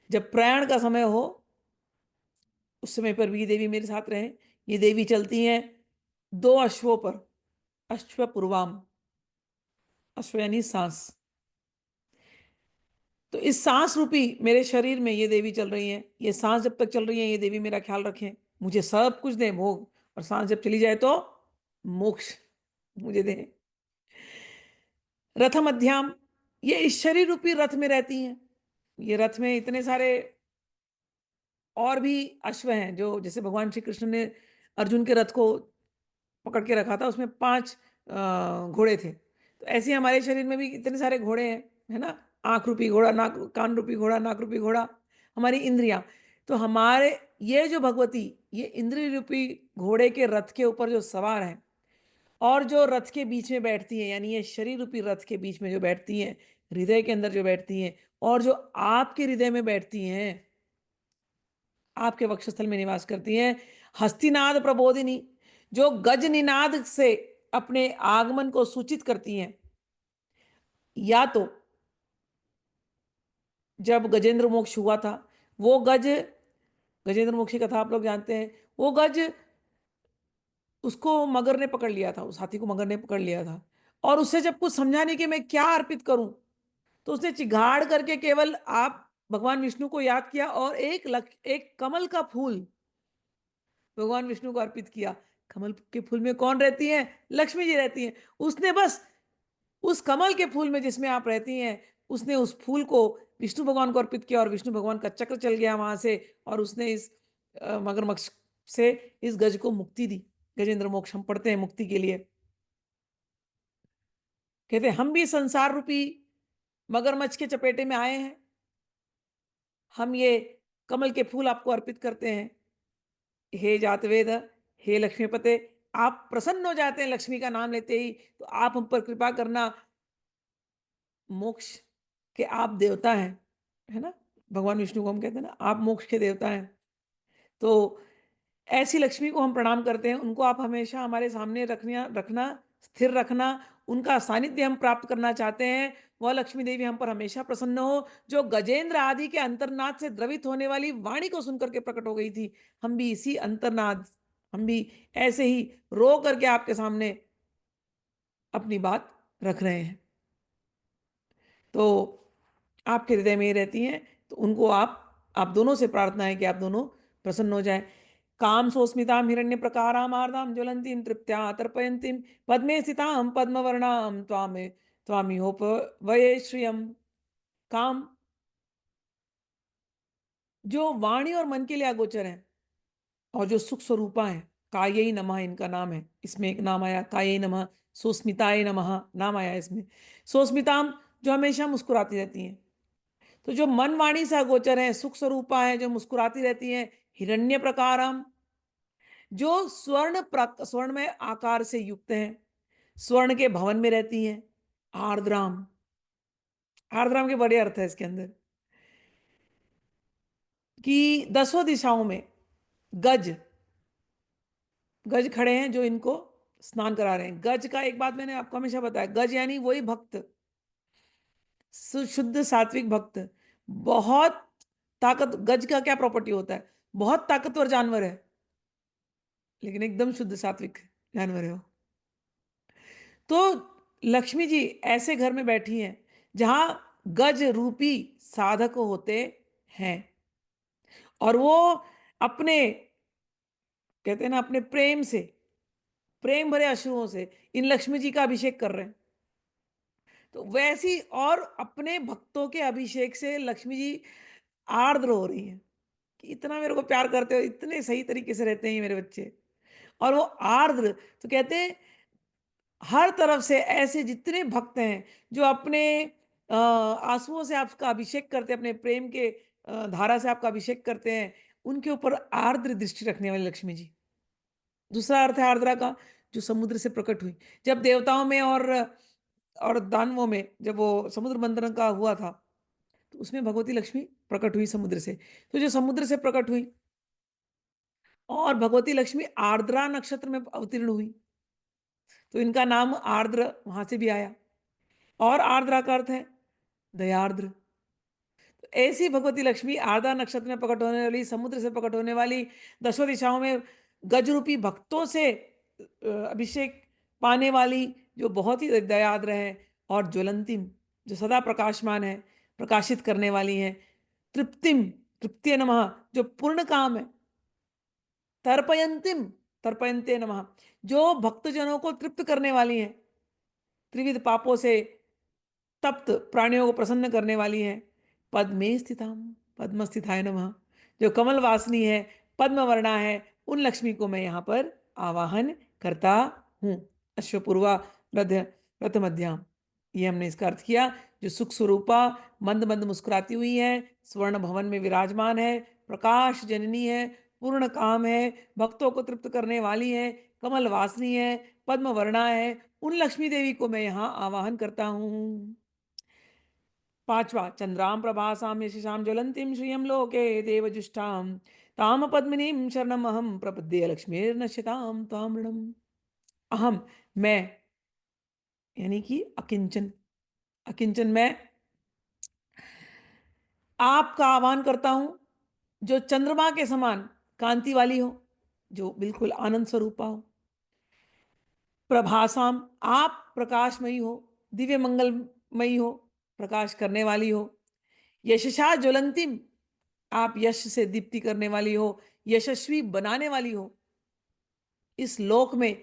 जब प्रयाण का समय हो, उस समय पर भी ये देवी मेरे साथ रहे। ये देवी चलती हैं दो अश्वों पर, अश्वपूर्वाम, अश्व यानी सांस। तो इस सांस रूपी मेरे शरीर में ये देवी चल रही है, ये सांस जब तक चल रही है ये देवी मेरा ख्याल रखें, मुझे सब कुछ दें भोग, और सांस जब चली जाए तो मोक्ष मुझे दें। रथ मध्याम, ये इस शरीर रूपी रथ में रहती हैं। ये रथ में इतने सारे और भी अश्व हैं, जो जैसे भगवान श्री कृष्ण ने अर्जुन के रथ को पकड़ के रखा था, उसमें 5 घोड़े थे। तो ऐसे हमारे शरीर में भी इतने सारे घोड़े हैं, है ना, आंख रूपी घोड़ा, नाक, कान रूपी घोड़ा, नाक रूपी घोड़ा, हमारी इंद्रियां। तो हमारे ये जो भगवती, ये इंद्रिय रूपी घोड़े के रथ के ऊपर जो सवार है, और जो रथ के बीच में बैठती है, यानी ये शरीर रूपी रथ के बीच में जो बैठती हैं, हृदय के अंदर जो बैठती हैं, और जो आपके हृदय में बैठती हैं, आपके वक्षस्थल में निवास करती हैं, हस्तिनाद प्रबोधिनी, जो गज निनाद से अपने आगमन को सूचित करती हैं। या तो जब गजेंद्र मोक्ष हुआ था, वो गज, गजेंद्र मोक्ष की कथा आप लोग जानते हैं, वो गज, उसको मगर ने पकड़ लिया था, उस हाथी को मगर ने पकड़ लिया था, और उससे जब कुछ समझा नहीं कि मैं क्या अर्पित करूं, तो उसने चिघाड़ करके केवल आप भगवान विष्णु को याद किया, और एक कमल का फूल भगवान विष्णु को अर्पित किया। कमल के फूल में कौन रहती है? लक्ष्मी जी रहती हैं। उसने बस उस कमल के फूल में जिसमें आप रहती हैं, उसने उस फूल को विष्णु भगवान को अर्पित किया, और विष्णु भगवान का चक्र चल गया वहां से, और उसने इस मगरमच्छ से इस गज को मुक्ति दी। गजेंद्र मोक्ष हम पढ़ते हैं मुक्ति के लिए। कहते हैं हम भी संसार रूपी मगरमच्छ के चपेटे में आए हैं, हम ये कमल के फूल आपको अर्पित करते हैं। हे जातवेद, हे लक्ष्मीपते, आप प्रसन्न हो जाते हैं लक्ष्मी का नाम लेते ही, तो आप हम पर कृपा करना। मोक्ष के आप देवता हैं, है ना? भगवान विष्णु को हम कहते हैं ना, आप मोक्ष के देवता हैं। तो ऐसी लक्ष्मी को हम प्रणाम करते हैं, उनको आप हमेशा हमारे सामने रखना, स्थिर रखना, उनका सानिध्य हम प्राप्त करना चाहते हैं। वह लक्ष्मी देवी हम पर हमेशा प्रसन्न हो, जो गजेंद्र आदि के अंतर्नाद से द्रवित होने वाली वाणी को सुनकर के प्रकट हो गई थी। हम भी इसी अंतर्नाद, हम भी ऐसे ही रो करके आपके सामने अपनी बात रख रहे हैं। तो आपके हृदय में ही रहती हैं, तो उनको आप दोनों से प्रार्थना है कि आप दोनों प्रसन्न हो जाएं। काम सोस्मिताम हिरण्य प्रकाराम आर्दाम ज्वलंतीम तृप्त्या तर्पयंतीम पद्मे स्थिताम पद्मवर्णाम त्वामे त्वामिहोप वये श्रियम। काम जो वाणी और मन के लिए अगोचर है, और जो सुख स्वरूपा है, कायई नमः इनका नाम है। इसमें एक नाम आया कायई नमः, सोस्मिताय नमः नाम आया इसमें। सोस्मिताम जो हमेशा मुस्कुराती रहती हैं। तो जो मन वाणी से अगोचर है, सुख स्वरूपा है, जो मुस्कुराती रहती हैं। हिरण्य प्रकारम, जो स्वर्ण में आकार से युक्त हैं, स्वर्ण के भवन में रहती हैं। आर्द्राम, आर्द्राम के बड़े अर्थ है इसके अंदर, कि दसों दिशाओं में गज गज खड़े हैं जो इनको स्नान करा रहे हैं। गज का एक बात मैंने आपको हमेशा बताया, गज यानी वही भक्त, शुद्ध सात्विक भक्त। बहुत ताकत, गज का क्या प्रॉपर्टी होता है? बहुत ताकतवर जानवर है, लेकिन एकदम शुद्ध सात्विक जानवर है वो। तो लक्ष्मी जी ऐसे घर में बैठी हैं जहां गज रूपी साधक होते हैं, और वो अपने, कहते हैं ना, अपने प्रेम से, प्रेम भरे अश्रुओं से इन लक्ष्मी जी का अभिषेक कर रहे हैं। तो वैसी, और अपने भक्तों के अभिषेक से लक्ष्मी जी आर्द्र हो रही हैं कि इतना मेरे को प्यार करते हो, इतने सही तरीके से रहते हैं ये मेरे बच्चे। और वो आर्द्र, तो कहते हैं हर तरफ से ऐसे जितने भक्त हैं जो अपने आंसुओं से आपका अभिषेक करते हैं, अपने प्रेम के धारा से आपका अभिषेक करते हैं, उनके ऊपर आर्द्र दृष्टि रखने वाली लक्ष्मी जी। दूसरा अर्थ है आर्द्रा का, जो समुद्र से प्रकट हुई। जब देवताओं में और दानवों में जब वो समुद्र मंथन का हुआ था, तो उसमें भगवती लक्ष्मी प्रकट हुई समुद्र से। तो जो समुद्र से प्रकट हुई, और भगवती लक्ष्मी आर्द्रा नक्षत्र में अवतीर्ण हुई, तो इनका नाम आर्द्र वहां से भी आया। और आर्द्रा का अर्थ है दयार्द्र। तो ऐसी भगवती लक्ष्मी आर्द्रा नक्षत्र में प्रकट होने वाली, समुद्र से प्रकट होने वाली, दसों दिशाओं में गजरूपी भक्तों से अभिषेक पाने वाली, जो बहुत ही दयाद्र है, और ज्वलंतिम जो सदा प्रकाशमान है, प्रकाशित करने वाली है। तृप्तिम, तृप्तिय नमः जो पूर्ण काम है। तर्पयंतिम, तर्पयंते नमः जो भक्तजनों को तृप्त करने वाली हैं, त्रिविध पापों से तप्त प्राणियों को प्रसन्न करने वाली है। पद्मे स्थिताम, पद्म स्थिताय नमः जो कमल वासनी है, पद्म वर्णा है, उन लक्ष्मी को मैं यहाँ पर आवाहन करता हूँ। अश्वपूर्वा रथ रथ मध्याम, ये हमने इसका अर्थ किया। जो सुख स्वरूपा मंद मंद मुस्कुराती हुई है, स्वर्ण भवन में विराजमान है, प्रकाश जननी है, पूर्ण काम है, भक्तों को तृप्त करने वाली है, कमल वासनी है, पद्म वर्णा है, उन लक्ष्मी देवी को मैं यहाँ आवाहन करता हूँ। पांचवा, चंद्राम प्रभासाम यशसाम ज्वलंतीम श्रियम लोके देवजुष्टाम ताम पद्मिनीम शरणम अहम प्रपद्ये लक्ष्मीर्नश्यताम ताम्रणम। अहम मैं, यानी कि अकिंचन, अकिंचन मैं आपका आह्वान करता हूं, जो चंद्रमा के समान कांति वाली हो, जो बिल्कुल आनंद स्वरूपा हो। प्रभासाम आप प्रकाशमयी हो, दिव्य मंगलमयी हो, प्रकाश करने वाली हो। यशसा ज्वलंतिम आप यश से दीप्ति करने वाली हो, यशस्वी बनाने वाली हो। इस लोक में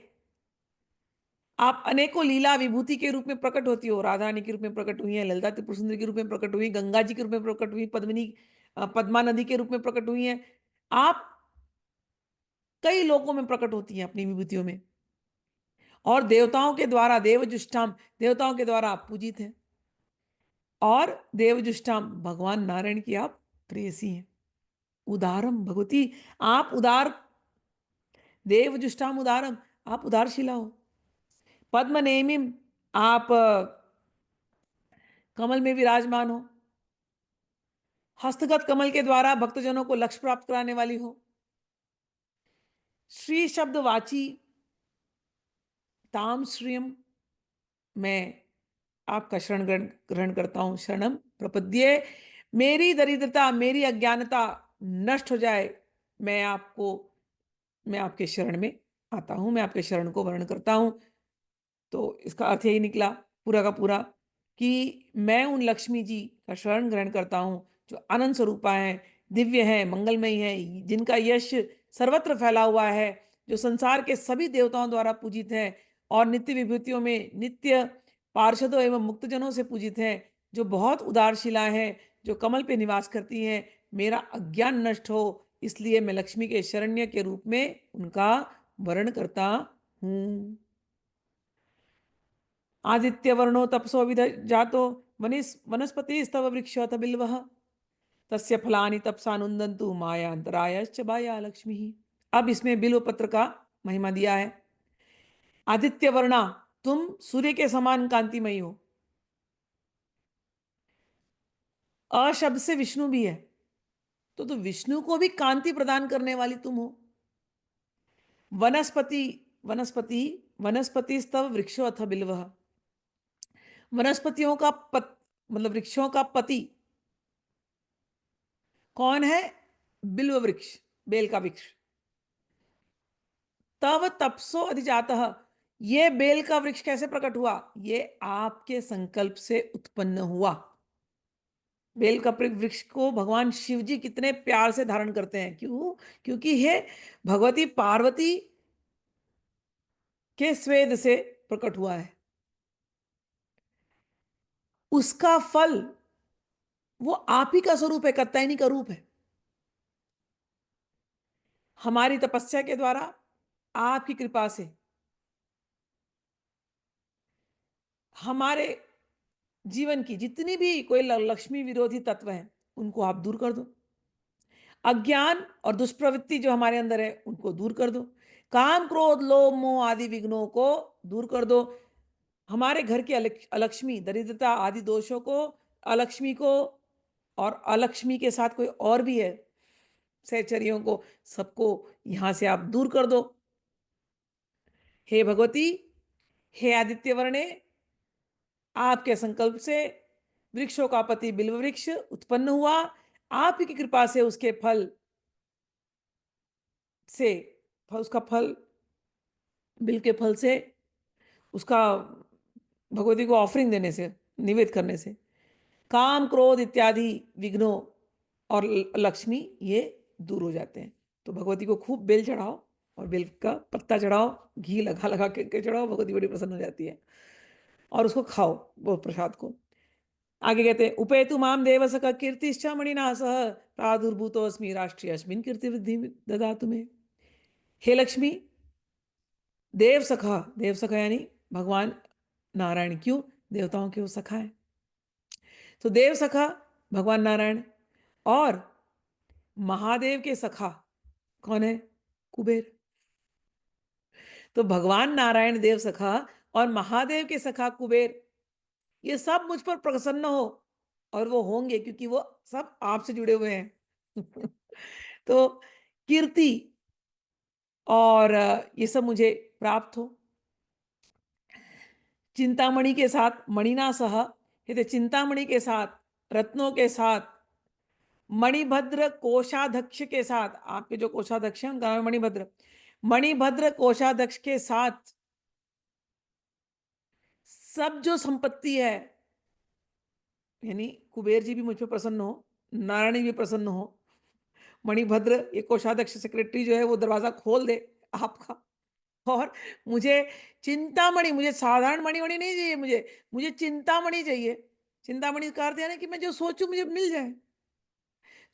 आप अनेकों लीला विभूति के रूप में प्रकट होती हो। राधा रानी के रूप में प्रकट हुई है, ललिता त्रिपुर सुंदरी के रूप में प्रकट हुई, गंगा जी के रूप में प्रकट हुई, पद्मिनी पद्मा नदी के रूप में प्रकट हुई है। आप कई लोकों में प्रकट होती हैं अपनी विभूतियों में, और देवताओं के द्वारा देवजुष्टाम, देवताओं के द्वारा आप पूजित हैं, और देवजुष्टाम भगवान नारायण की आप प्रेयसी हैं। उदारम भगवती, आप उदार, देवजुष्टाम उदारम, आप उदारशिला हो। पद्म नेमिम, आप कमल में विराजमान हो। हस्तगत कमल के द्वारा भक्तजनों को लक्ष्य प्राप्त कराने वाली हो। श्री शब्द वाची, ताम श्रियम, मैं आपका शरण ग्रहण ग्रहण करता हूं। शरणम प्रपद्ये, मेरी दरिद्रता, मेरी अज्ञानता नष्ट हो जाए, मैं आपको, मैं आपके शरण में आता हूं, मैं आपके शरण को वर्ण करता हूं। तो इसका अर्थ यही निकला पूरा का पूरा कि मैं उन लक्ष्मी जी का शरण ग्रहण करता हूँ जो अनंत स्वरूपा है, दिव्य है, मंगलमयी है, जिनका यश सर्वत्र फैला हुआ है, जो संसार के सभी देवताओं द्वारा पूजित है और नित्य विभूतियों में नित्य पार्षदों एवं मुक्तजनों से पूजित है, जो बहुत उदारशिला है, जो कमल पे निवास करती हैं। मेरा अज्ञान नष्ट हो, इसलिए मैं लक्ष्मी के शरण्य के रूप में उनका वर्ण करता हूँ। आदित्य वर्णो तपसो विध जातो, वनस्पति स्तव वृक्षोऽथ बिल्वः, तस्य फलानि तपसानुन्दन्तु मायान्तरायश्च बाया लक्ष्मी। अब इसमें बिल्व पत्र का महिमा दिया है। आदित्य वर्णा, तुम सूर्य के समान कांतिमयी हो। अ शब्द से विष्णु भी है, तो विष्णु को भी कांति प्रदान करने वाली तुम हो। वनस्पति, वनस्पति, वनस्पति स्तव वृक्षो अथ बिल्वः, वनस्पतियों का मतलब वृक्षों का पति कौन है? बिल्व वृक्ष, बेल का वृक्ष। तब तपसो अधिजातः, ये बेल का वृक्ष कैसे प्रकट हुआ? ये आपके संकल्प से उत्पन्न हुआ। बेल का वृक्ष को भगवान शिव जी कितने प्यार से धारण करते हैं, क्यों? क्योंकि ये भगवती पार्वती के स्वेद से प्रकट हुआ है। उसका फल वो आप ही का स्वरूप है, कात्यायनी का रूप है। हमारी तपस्या के द्वारा, आपकी कृपा से हमारे जीवन की जितनी भी कोई लक्ष्मी विरोधी तत्व हैं, उनको आप दूर कर दो। अज्ञान और दुष्प्रवृत्ति जो हमारे अंदर है, उनको दूर कर दो। काम क्रोध लोभ मोह आदि विघ्नों को दूर कर दो। हमारे घर की अलक्ष्मी दरिद्रता आदि दोषों को, अलक्ष्मी को, और अलक्ष्मी के साथ कोई और भी है सहचरियों को, सबको यहां से आप दूर कर दो। हे भगवती, हे आदित्य वर्णे, आपके संकल्प से वृक्षों का पति बिल्व वृक्ष उत्पन्न हुआ। आपकी कृपा से उसके फल से, उसका फल, बिल के फल से, उसका भगवती को ऑफरिंग देने से, निवेद करने से काम क्रोध इत्यादि विघ्नों और लक्ष्मी ये दूर हो जाते हैं। तो भगवती को खूब बेल चढ़ाओ, और बेल का पत्ता चढ़ाओ, घी लगा लगा के चढ़ाओ, भगवती बड़ी प्रसन्न हो जाती है, और उसको खाओ वो प्रसाद को। आगे कहते हैं, उपेतु माम देवसख कीर्तिश्च मणिनासः, प्रादुर्भूतोऽस्मि राष्ट्रीय अस्मिन् कीर्ति वृद्धि ददातु मे। हे लक्ष्मी, देव सखा, देव सखा यानी भगवान नारायण, क्यों? देवताओं के वो सखा है। तो देव सखा भगवान नारायण, और महादेव के सखा कौन है? कुबेर। तो भगवान नारायण देव सखा और महादेव के सखा कुबेर, ये सब मुझ पर प्रसन्न हो, और वो होंगे क्योंकि वो सब आपसे जुड़े हुए हैं। तो कीर्ति और ये सब मुझे प्राप्त हो। चिंतामणि के साथ, मणिना सह, कहते चिंतामणि के साथ, रत्नों के साथ, मणिभद्र कोषाध्यक्ष के साथ, आपके जो कोषाध्यक्ष हैं उनका नाम है मणिभद्र, मणिभद्र कोषाध्यक्ष के साथ सब जो संपत्ति है, यानी कुबेर जी भी मुझ पर प्रसन्न हो, नारायण भी प्रसन्न हो, मणिभद्र ये कोषाध्यक्ष सेक्रेटरी जो है वो दरवाजा खोल दे आपका, और मुझे चिंतामणि, मुझे साधारण मणि मणि नहीं चाहिए, मुझे मुझे चिंतामणि चाहिए। चिंतामणि का अर्थ है ना कि मैं जो सोचूं मुझे मिल जाए।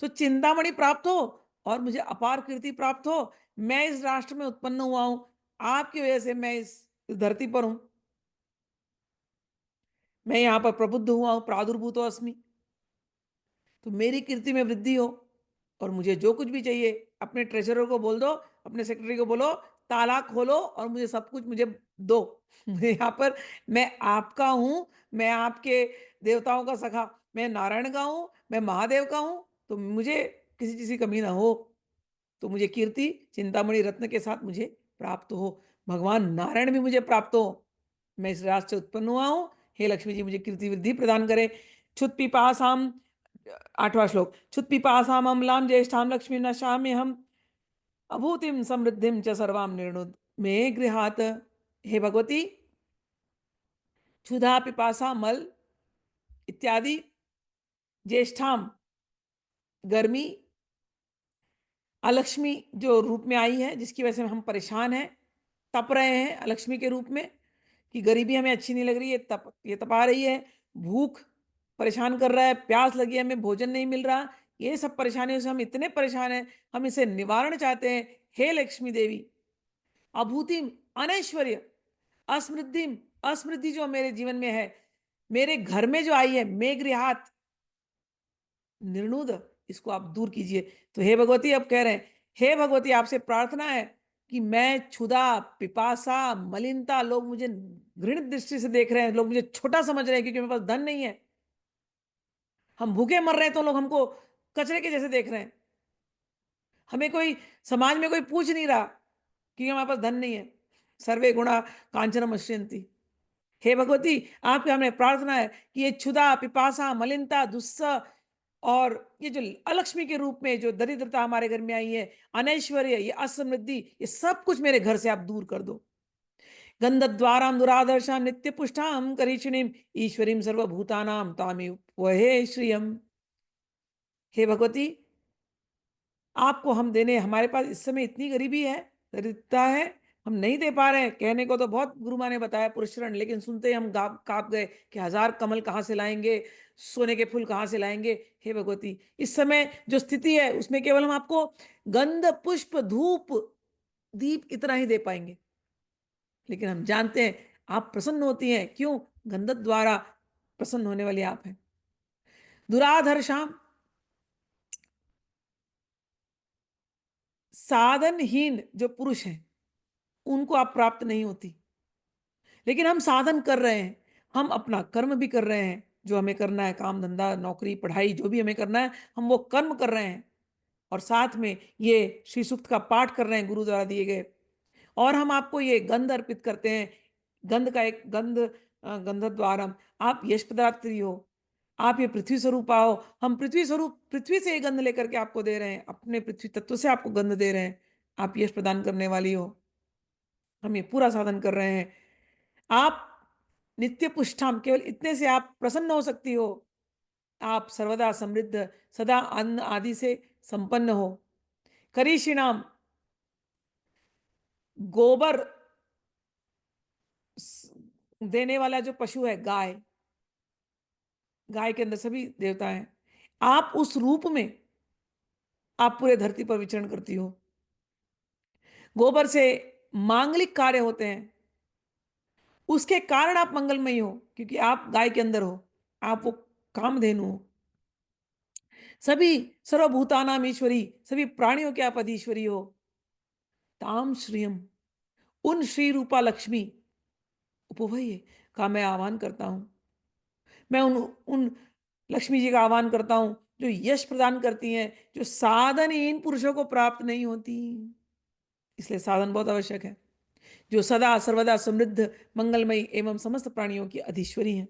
तो चिंतामणि प्राप्त हो, और मुझे अपार कीर्ति प्राप्त हो। मैं इस राष्ट्र में उत्पन्न हुआ हूं, आपकी वजह से मैं इस धरती पर हूं, मैं यहां पर प्रबुद्ध हुआ हूं, प्रादुर्भूतो अस्मि। तो मेरी कीर्ति में वृद्धि हो, और मुझे जो कुछ भी चाहिए अपने ट्रेजरर को बोल दो, अपने सेक्रेटरी को बोलो, ताला खोलो और मुझे सब कुछ मुझे दो। मुझे यहाँ पर, मैं आपका हूं, मैं आपके देवताओं का सखा, मैं नारायण का हूं, मैं महादेव का हूं, तो मुझे किसी चीज की कमी ना हो। तो मुझे कीर्ति चिंतामणि रत्न के साथ मुझे प्राप्त हो, भगवान नारायण भी मुझे प्राप्त हो। मैं इस राष्ट्र से उत्पन्न हुआ हूं, हे लक्ष्मी जी मुझे कीर्ति वृद्धि प्रदान करे। क्षुत पिपासाम, 8वां श्लोक, क्षुत पिपासाम अम्लाम ज्येष्ठाम लक्ष्मी नशामि हम अभूतिम समृद्धिम च सर्वाम निर्णुद मे गृहात। हे भगवती, क्षुधा पिपासा मल इत्यादि, ज्येष्ठाम गर्मी, अलक्ष्मी जो रूप में आई है जिसकी वजह से हम परेशान हैं, तप रहे हैं अलक्ष्मी के रूप में, कि गरीबी हमें अच्छी नहीं लग रही है, ये तपा रही है, भूख परेशान कर रहा है, प्यास लगी है, हमें भोजन नहीं मिल रहा, ये सब परेशानियों से हम इतने परेशान हैं, हम इसे निवारण चाहते हैं। हे लक्ष्मी देवी, अभूतिम अनैश्वर्य, असमृद्धिम असमृद्धि जो मेरे जीवन में है, मेरे घर में जो आई है, मेघृहात निर्णुद, इसको आप दूर कीजिए। तो हे भगवती, अब कह रहे हैं, हे भगवती आपसे प्रार्थना है कि मैं क्षुधा पिपासा मलिनता, लोग मुझे घृणित दृष्टि से देख रहे हैं, लोग मुझे छोटा समझ रहे हैं क्योंकि मेरे पास धन नहीं है, हम भूखे मर रहे हैं तो लोग हमको कचरे के जैसे देख रहे हैं, हमें कोई समाज में कोई पूछ नहीं रहा क्योंकि हमारे पास धन नहीं है। सर्वे गुणा कांचन मश्यंती। हे भगवती, आपके हमने प्रार्थना है कि ये क्षुधा पिपासा मलिनता दुस्सह और ये जो अलक्ष्मी के रूप में जो दरिद्रता हमारे घर में आई है, अनैश्वर्य, ये असमृद्धि, ये सब कुछ मेरे घर से आप दूर कर दो। गंधद्वाराम दुरादर्शाम नित्य पुष्टाम करीक्षिणीम ईश्वरीम सर्वभूतानाम तामिव वहे श्रियम। हे भगवती, आपको हम देने, हमारे पास इस समय इतनी गरीबी है, दरिद्रता है, हम नहीं दे पा रहे हैं। कहने को तो बहुत गुरु माँ ने बताया पुरुषरण, लेकिन सुनते ही हम कांप गए कि 1000 कमल कहाँ से लाएंगे, सोने के फूल कहाँ से लाएंगे। हे भगवती, इस समय जो स्थिति है उसमें केवल हम आपको गंध पुष्प धूप दीप इतना ही दे पाएंगे, लेकिन हम जानते हैं आप प्रसन्न होती हैं, क्यों? गंध द्वारा प्रसन्न होने वाली आप हैं। दुराधर्षाम, साधनहीन जो पुरुष हैं उनको आप प्राप्त नहीं होती, लेकिन हम साधन कर रहे हैं, हम अपना कर्म भी कर रहे हैं, जो हमें करना है, काम धंधा नौकरी पढ़ाई जो भी हमें करना है, हम वो कर्म कर रहे हैं, और साथ में ये श्री सूक्त का पाठ कर रहे हैं गुरु द्वारा दिए गए, और हम आपको ये गंध अर्पित करते हैं। गंध का एक गंध, गंध द्वारा आप यश पदार्थी हो, आप ये पृथ्वी स्वरूप आओ, हम पृथ्वी स्वरूप, पृथ्वी से ये गंध लेकर के आपको दे रहे हैं, अपने पृथ्वी तत्व से आपको गंध दे रहे हैं, आप यश प्रदान करने वाली हो, हम ये पूरा साधन कर रहे हैं। आप नित्य पुष्टाम, केवल इतने से आप प्रसन्न हो सकती हो, आप सर्वदा समृद्ध, सदा अन्न आदि से संपन्न हो। करीषिणाम, गोबर देने वाला जो पशु है गाय, गाय के अंदर सभी देवता हैं, आप उस रूप में आप पूरे धरती पर विचरण करती हो। गोबर से मांगलिक कार्य होते हैं, उसके कारण आप मंगलमयी हो, क्योंकि आप गाय के अंदर हो, आप वो कामधेनु हो। सभी सर्वभूतानाम ईश्वरी, सभी प्राणियों के आप अधीश्वरी हो। ताम श्रियम, उन श्री रूपा लक्ष्मी उपवय का मैं आह्वान करता हूं, मैं उन उन लक्ष्मी जी का आह्वान करता हूं जो यश प्रदान करती हैं, जो साधनहीन पुरुषों को प्राप्त नहीं होती, इसलिए साधन बहुत आवश्यक है, जो सदा सर्वदा समृद्ध मंगलमयी एवं समस्त प्राणियों की अधीश्वरी है।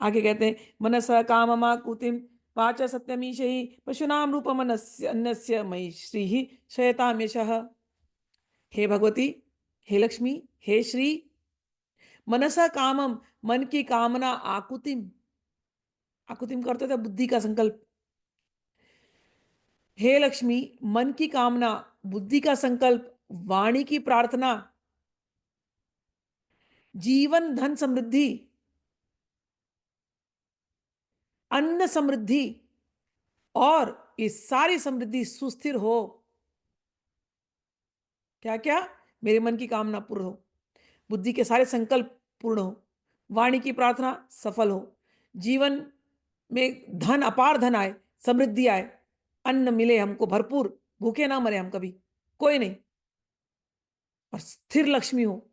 आगे कहते हैं, मनस काममा कुतिम वाच सत्यमीश ही पशुनाम रूप मनस्य अन्यस्य मयि श्री ही शयताम यशः। हे भगवती, हे लक्ष्मी, हे श्री, मनसा कामम, मन की कामना, आकुतिम, आकुतिम करते थे बुद्धि का संकल्प। हे लक्ष्मी, मन की कामना, बुद्धि का संकल्प, वाणी की प्रार्थना, जीवन धन समृद्धि, अन्न समृद्धि और ये सारी समृद्धि सुस्थिर हो। क्या क्या? मेरे मन की कामना पूर्ण हो, बुद्धि के सारे संकल्प पूर्ण हो, वाणी की प्रार्थना सफल हो, जीवन में धन, अपार धन आए, समृद्धि आए, अन्न मिले हमको भरपूर, भूखे ना मरे हम कभी, कोई नहीं, और स्थिर लक्ष्मी हो,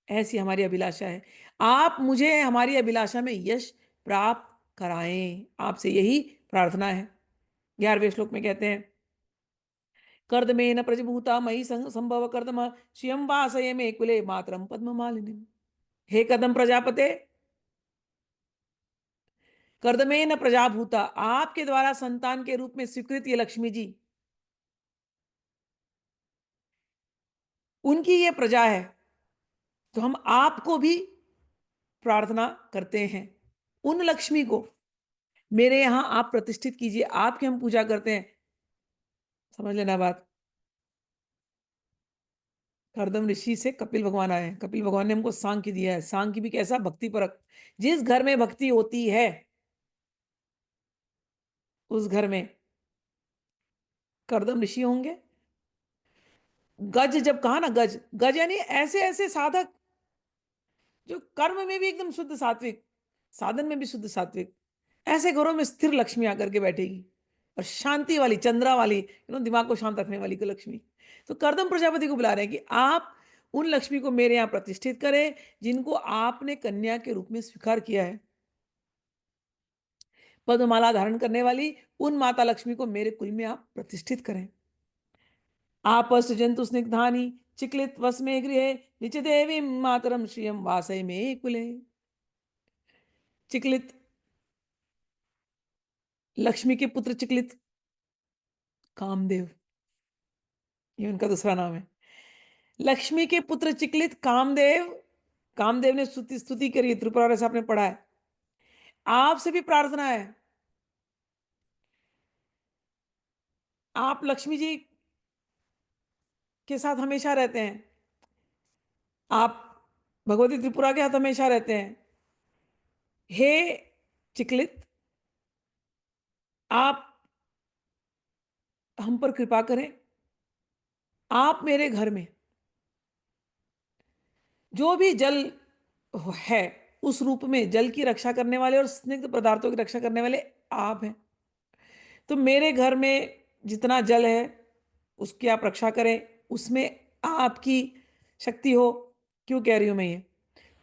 ऐसी हमारी अभिलाषा है। आप मुझे हमारी अभिलाषा में यश प्राप्त कराएं, आपसे यही प्रार्थना है। 11वें श्लोक में कहते हैं, कर्दमेन प्रजभूता मयि संभव कर्दम श्रियं वासये मे कुले मातरम पद्म मालिनी। हे कदम प्रजापते, कर्दमेन प्रजाभूता, आपके द्वारा संतान के रूप में स्वीकृत ये लक्ष्मी जी, उनकी ये प्रजा है, तो हम आपको भी प्रार्थना करते हैं। उन लक्ष्मी को मेरे यहां आप प्रतिष्ठित कीजिए, आपकी हम पूजा करते हैं। समझ लेना बात। कर्दम ऋषि से कपिल भगवान आए हैं, कपिल भगवान ने हमको सांख्य दिया है। सांख्य भी कैसा? भक्ति परक। जिस घर में भक्ति होती है, उस घर में कर्दम ऋषि होंगे। गज जब कहा ना, गज, गज यानी ऐसे ऐसे साधक जो कर्म में भी एकदम शुद्ध सात्विक, साधन में भी शुद्ध सात्विक, ऐसे घरों में स्थिर लक्ष्मी आकर के बैठेगी, और शांति वाली, चंद्रा वाली, दिमाग को शांत रखने वाली को लक्ष्मी। तो कर्दम प्रजापति को बुला रहे हैं कि आप उन लक्ष्मी को मेरे यहां प्रतिष्ठित करें जिनको आपने कन्या के रूप में स्वीकार किया है। पद्ममाला धारण करने वाली उन माता लक्ष्मी को मेरे कुल में आप प्रतिष्ठित करें। आप सृजंतु स्निग्धानि चिक्लित वस्मे गृहे निच देवी मातरम श्रियम वासय में कुले। चिक्लित, लक्ष्मी के पुत्र चिक्लित, कामदेव, ये उनका दूसरा नाम है। लक्ष्मी के पुत्र चिक्लित कामदेव, कामदेव ने स्तुति स्तुति करी, त्रिपुरा से आपने पढ़ा है। आपसे भी प्रार्थना है, आप लक्ष्मी जी के साथ हमेशा रहते हैं, आप भगवती त्रिपुरा के साथ हमेशा रहते हैं। हे चिक्लित, आप हम पर कृपा करें। आप मेरे घर में जो भी जल है, उस रूप में जल की रक्षा करने वाले और स्निग्ध पदार्थों की रक्षा करने वाले आप हैं। तो मेरे घर में जितना जल है उसकी आप रक्षा करें, उसमें आपकी शक्ति हो। क्यों कह रही हूं मैं ये?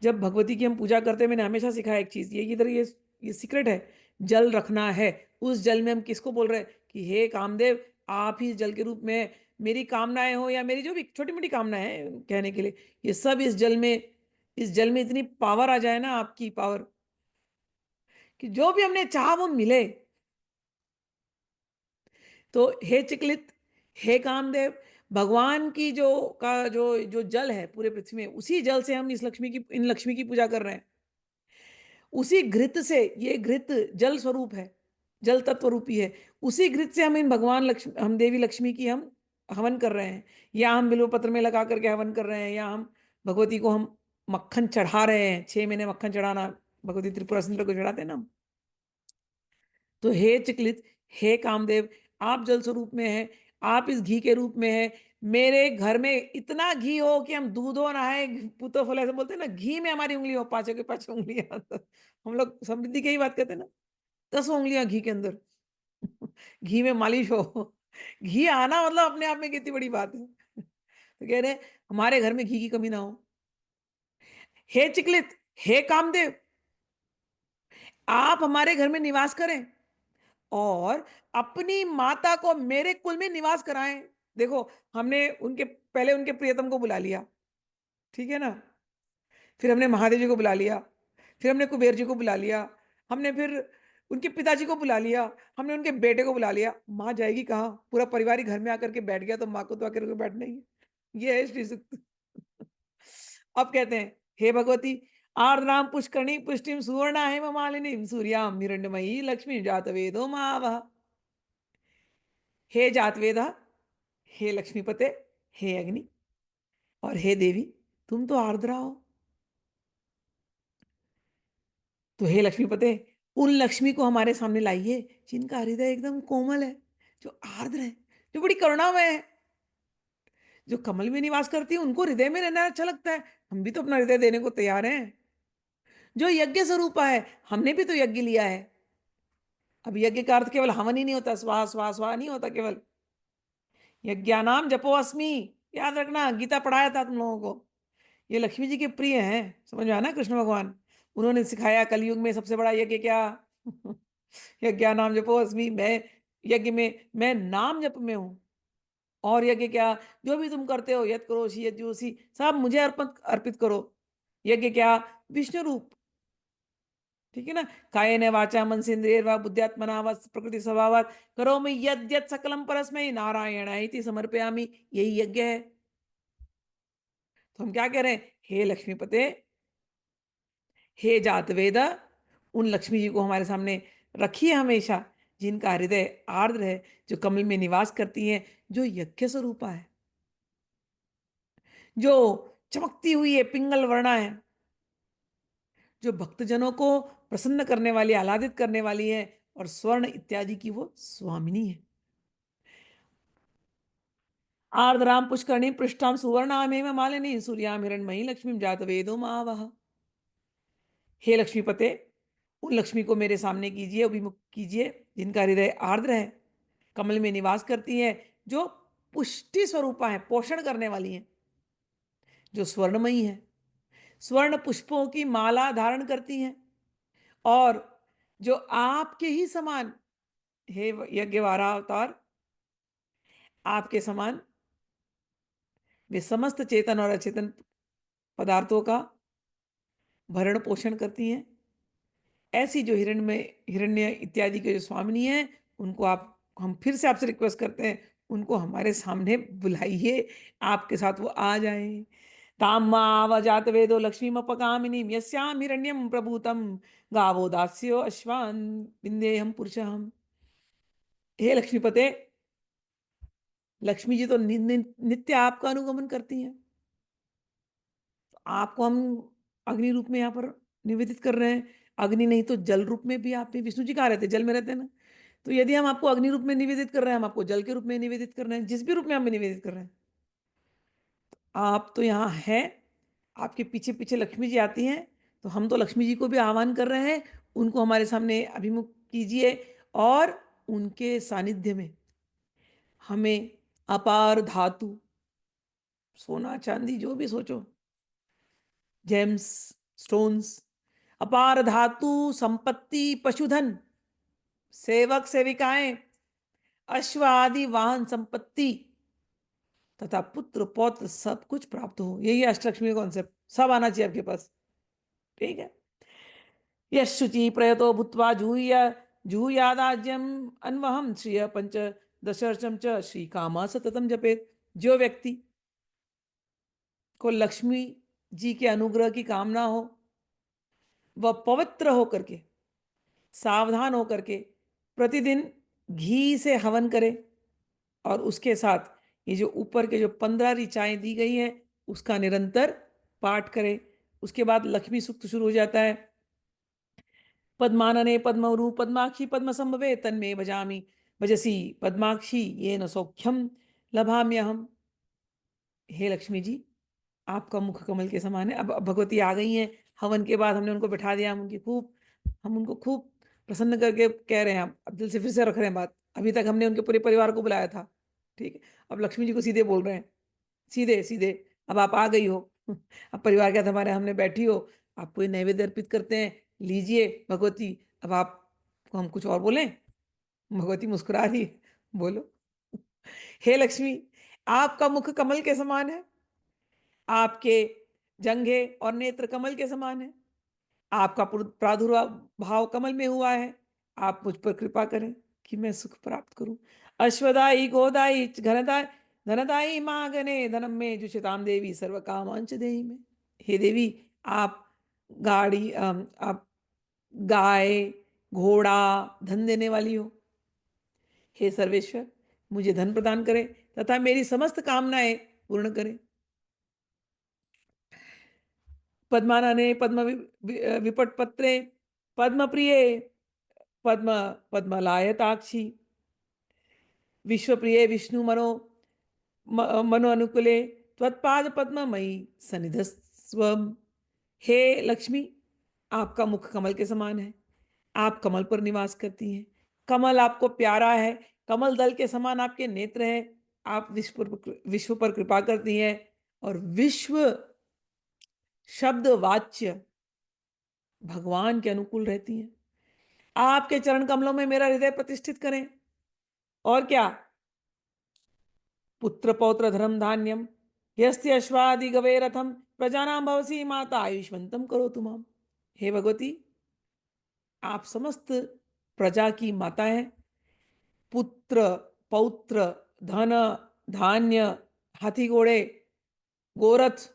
जब भगवती की हम पूजा करते हैं, मैंने हमेशा सिखाया एक चीज, ये इधर ये सीक्रेट है, जल रखना है। उस जल में हम किसको बोल रहे हैं कि हे कामदेव, आप ही जल के रूप में हैं। मेरी कामनाएं हो या मेरी जो भी छोटी मोटी कामनाएं हैं कहने के लिए, ये सब इस जल में, इस जल में इतनी पावर आ जाए ना, आपकी पावर, कि जो भी हमने चाहा वो मिले। तो हे चिकलित, हे कामदेव, भगवान की जो का जो जो जल है पूरे पृथ्वी में, उसी जल से हम इस लक्ष्मी की, इन लक्ष्मी की पूजा कर रहे हैं। उसी घृत से, ये घृत जल स्वरूप है, जल तत्व रूपी है। उसी घृत से हम इन भगवान लक्ष्मी, हम देवी लक्ष्मी की हम हवन कर रहे हैं, या हम बिल्व पत्र में लगा करके हवन कर रहे हैं, या हम भगवती को हम मक्खन चढ़ा रहे हैं। 6 महीने मक्खन चढ़ाना, भगवती त्रिपुरा सुंदर को चढ़ाते हैं ना हम। तो हे चिकलित, हे कामदेव, आप जल स्वरूप में हैं, आप इस घी के रूप में हैं। मेरे घर में इतना घी हो कि हम दूधो नहाए, पूतो फल, ऐसे बोलते हैं ना, घी में हमारी उंगली हो, पांचों के पांच उंगलियां। तो हम लोग समृद्धि की ही बात करते हैं ना, 10 उंगलियां घी के अंदर। घी में मालिश हो। घी आना मतलब अपने आप में कितनी बड़ी बात है। तो कह रहे हैं हमारे घर में घी की कमी ना हो। हे चिकलित, हे कामदेव, आप हमारे घर में निवास करें और अपनी माता को मेरे कुल में निवास कराएं। देखो, हमने उनके पहले उनके प्रियतम को बुला लिया, ठीक है ना, फिर हमने महादेव जी को बुला लिया, फिर हमने कुबेर जी को बुला लिया, हमने फिर उनके पिताजी को बुला लिया, हमने उनके बेटे को बुला लिया। माँ जाएगी कहाँ? पूरा परिवार ही घर में आकर के बैठ गया, तो माँ को तो आकर के बैठना ही है। ये है श्री सूक्त। अब कहते हैं, हे भगवती, आर्द्राम पुष्करणी पुष्टिम सुवर्णा हेम मालिनीम सूर्याम हिरण्यमयी लक्ष्मी जातवेदो महावह। हे जातवेदा, हे लक्ष्मीपते, हे अग्नि, और हे देवी, तुम तो आर्द्रा हो। तो हे लक्ष्मीपते, उन लक्ष्मी को हमारे सामने लाइए जिनका हृदय एकदम कोमल है, जो आर्द्र है, जो बड़ी करुणामय है, जो कमल में निवास करती है, उनको हृदय में रहना अच्छा लगता है। हम भी तो अपना हृदय देने को तैयार हैं। जो यज्ञ स्वरूपा है, हमने भी तो यज्ञ लिया है। अब यज्ञ का अर्थ केवल हवन ही नहीं होता, स्वाहा स्वाहा स्वाहा नहीं होता केवल। यज्ञानाम जपो अस्मि, याद रखना, गीता पढ़ाया था तुम लोगों को। ये लक्ष्मी जी के प्रिय हैं, समझ में आना, कृष्ण भगवान। उन्होंने सिखाया कलयुग में सबसे बड़ा यज्ञ क्या? यज्ञानाम जपो अस्मि, मैं यज्ञ में, मैं नाम जप में हूं। और यज्ञ क्या? जो भी तुम करते हो, यत करोषि यत जुहोसि, सब मुझे अर्पित अर्पित करो। यज्ञ क्या? विष्णु रूप, ठीक है ना। कायेन वाचा मनसेन्द्रियैर्वा बुद्ध्यात्मना वा प्रकृति स्वभावात् करोमि यद् यत् सकलम परस्मै नारायणाय समर्पयामि। यही यज्ञ है। तो हम क्या कह रहे हैं? हे लक्ष्मीपते, हे जात वेद, उन लक्ष्मी जी को हमारे सामने रखिए हमेशा, जिनका हृदय आर्द्र है, जो कमल में निवास करती हैं, जो यज्ञ स्वरूपा है, जो चमकती हुई है, पिंगल वर्णा है, जो भक्तजनों को प्रसन्न करने वाली, आह्लादित करने वाली है, और स्वर्ण इत्यादि की वो स्वामिनी है। आर्द्राम पुष्करणी पृष्ठाम सुवर्णामेव मालिनी सूर्याम हिरण्मयी लक्ष्मीम जात वेदो महावह। हे लक्ष्मीपते, उन लक्ष्मी को मेरे सामने कीजिए, अभिमुख कीजिए, जिनका हृदय आर्द्र है, कमल में निवास करती है, जो पुष्टि स्वरूपा है, पोषण करने वाली है, जो स्वर्णमयी है, स्वर्ण पुष्पों की माला धारण करती हैं, और जो आपके ही समान, हे यज्ञवारा अवतार, आपके समान वे समस्त चेतन और अचेतन पदार्थों का भरण पोषण करती हैं। ऐसी जो हिरण्य इत्यादि के जो स्वामिनी हैं, उनको आप, हम फिर से आपसे रिक्वेस्ट करते हैं, उनको हमारे सामने बुलाइए, आपके साथ वो आ जाए। तामावजात वेदो लक्ष्मीमपकामिनीं यस्यां हिरण्यं प्रभूतं गावो दास्यो अश्वान् विन्देहं पुरुषः। हे लक्ष्मीपते, लक्ष्मी जी तो नित्य आपका अनुगमन करती हैं। आपको हम अग्नि रूप में यहाँ पर निवेदित कर रहे हैं। अग्नि नहीं तो जल रूप में भी आप भी, विष्णु जी कहाँ रहते हैं? जल में रहते हैं ना। तो यदि हम आपको अग्नि रूप में निवेदित कर रहे हैं, हम आपको जल के रूप में निवेदित कर रहे हैं, जिस भी रूप में हम निवेदित कर रहे हैं, आप तो यहाँ हैं। आपके पीछे पीछे लक्ष्मी जी आती हैं, तो हम तो लक्ष्मी जी को भी आह्वान कर रहे हैं, उनको हमारे सामने अभिमुख कीजिए, और उनके सानिध्य में हमें अपार धातु, सोना चांदी जो भी सोचो, जेम्स, स्टोन्स, अपार धातु, संपत्ति, पशुधन, सेवक सेविकाएं, अश्व आदि वाहन संपत्ति तथा पुत्र पौत्र सब कुछ प्राप्त हो। यही अष्टलक्ष्मी कॉन्सेप्ट, सब आना चाहिए आपके पास, ठीक है। यशुचि प्रयतो भूत्वा जूयादाज्यम अन्वहम श्रिय पंच दशर्षम च श्री कामा सततम जपेत। जो व्यक्ति को लक्ष्मी जी के अनुग्रह की कामना हो, वह पवित्र होकर के, सावधान होकर के प्रतिदिन घी से हवन करे, और उसके साथ ये जो ऊपर के जो 15 ऋचाएं दी गई हैं, उसका निरंतर पाठ करे। उसके बाद लक्ष्मी सूक्त शुरू हो जाता है। पद्मानने पद्मवरू पद्माक्षी पद्म संभवे तन्मे भजामि भजसी पद्माक्षी ये न सौख्यम लभाम्यहम। हे लक्ष्मी जी, आपका मुख कमल के समान है। अब भगवती आ गई हैं, हवन के बाद हमने उनको बैठा दिया, हम उनको खूब प्रसन्न करके कह रहे हैं, अब दिल से फिर से रख रहे हैं बात। अभी तक हमने उनके पूरे परिवार को बुलाया था, ठीक है। अब लक्ष्मी जी को सीधे बोल रहे हैं, सीधे सीधे, अब आप आ गई हो, अब परिवार के साथ हमारे हमने बैठी हो, आपको ये नैवेद्य अर्पित करते हैं, लीजिए भगवती। अब आपको हम कुछ और बोलें? भगवती मुस्कुरा रही है, बोलो। हे लक्ष्मी, आपका मुख कमल के समान है, आपके जंघे और नेत्र कमल के समान है, आपका प्रादुर्भाव कमल में हुआ है। आप मुझ पर कृपा करें कि मैं सुख प्राप्त करूं। अश्वदाई गोदाई घनदाई धनदाई मांगने धनम में जुषताम देवी सर्व कामांच देही में। हे देवी, आप आप गाय, घोड़ा, धन देने वाली हो। हे सर्वेश्वर, मुझे धन प्रदान करें तथा मेरी समस्त कामनाएं पूर्ण करें। पद्मानने पद्म विपट पत्रे पद्म प्रिय पद्म पद्मलायताक्षी विश्वप्रिय विष्णु मनो अनुकूले त्वत्पाद पद्ममयी सनिधस्वम। हे लक्ष्मी, आपका मुख कमल के समान है, आप कमल पर निवास करती हैं, कमल आपको प्यारा है, कमल दल के समान आपके नेत्र हैं, आप विश्व पर कृपा करती हैं और विश्व शब्द वाच्य भगवान के अनुकूल रहती हैं। आपके चरण कमलों में मेरा हृदय प्रतिष्ठित करें। और क्या, पुत्र पौत्र धर्म धान्यम यस्य अश्वादि गवे रथम प्रजानाम भवसी माता आयुष्मंतम करो तुम। हे भगवती, आप समस्त प्रजा की माता हैं। पुत्र पौत्र धन धान्य हाथी घोड़े गोरथ,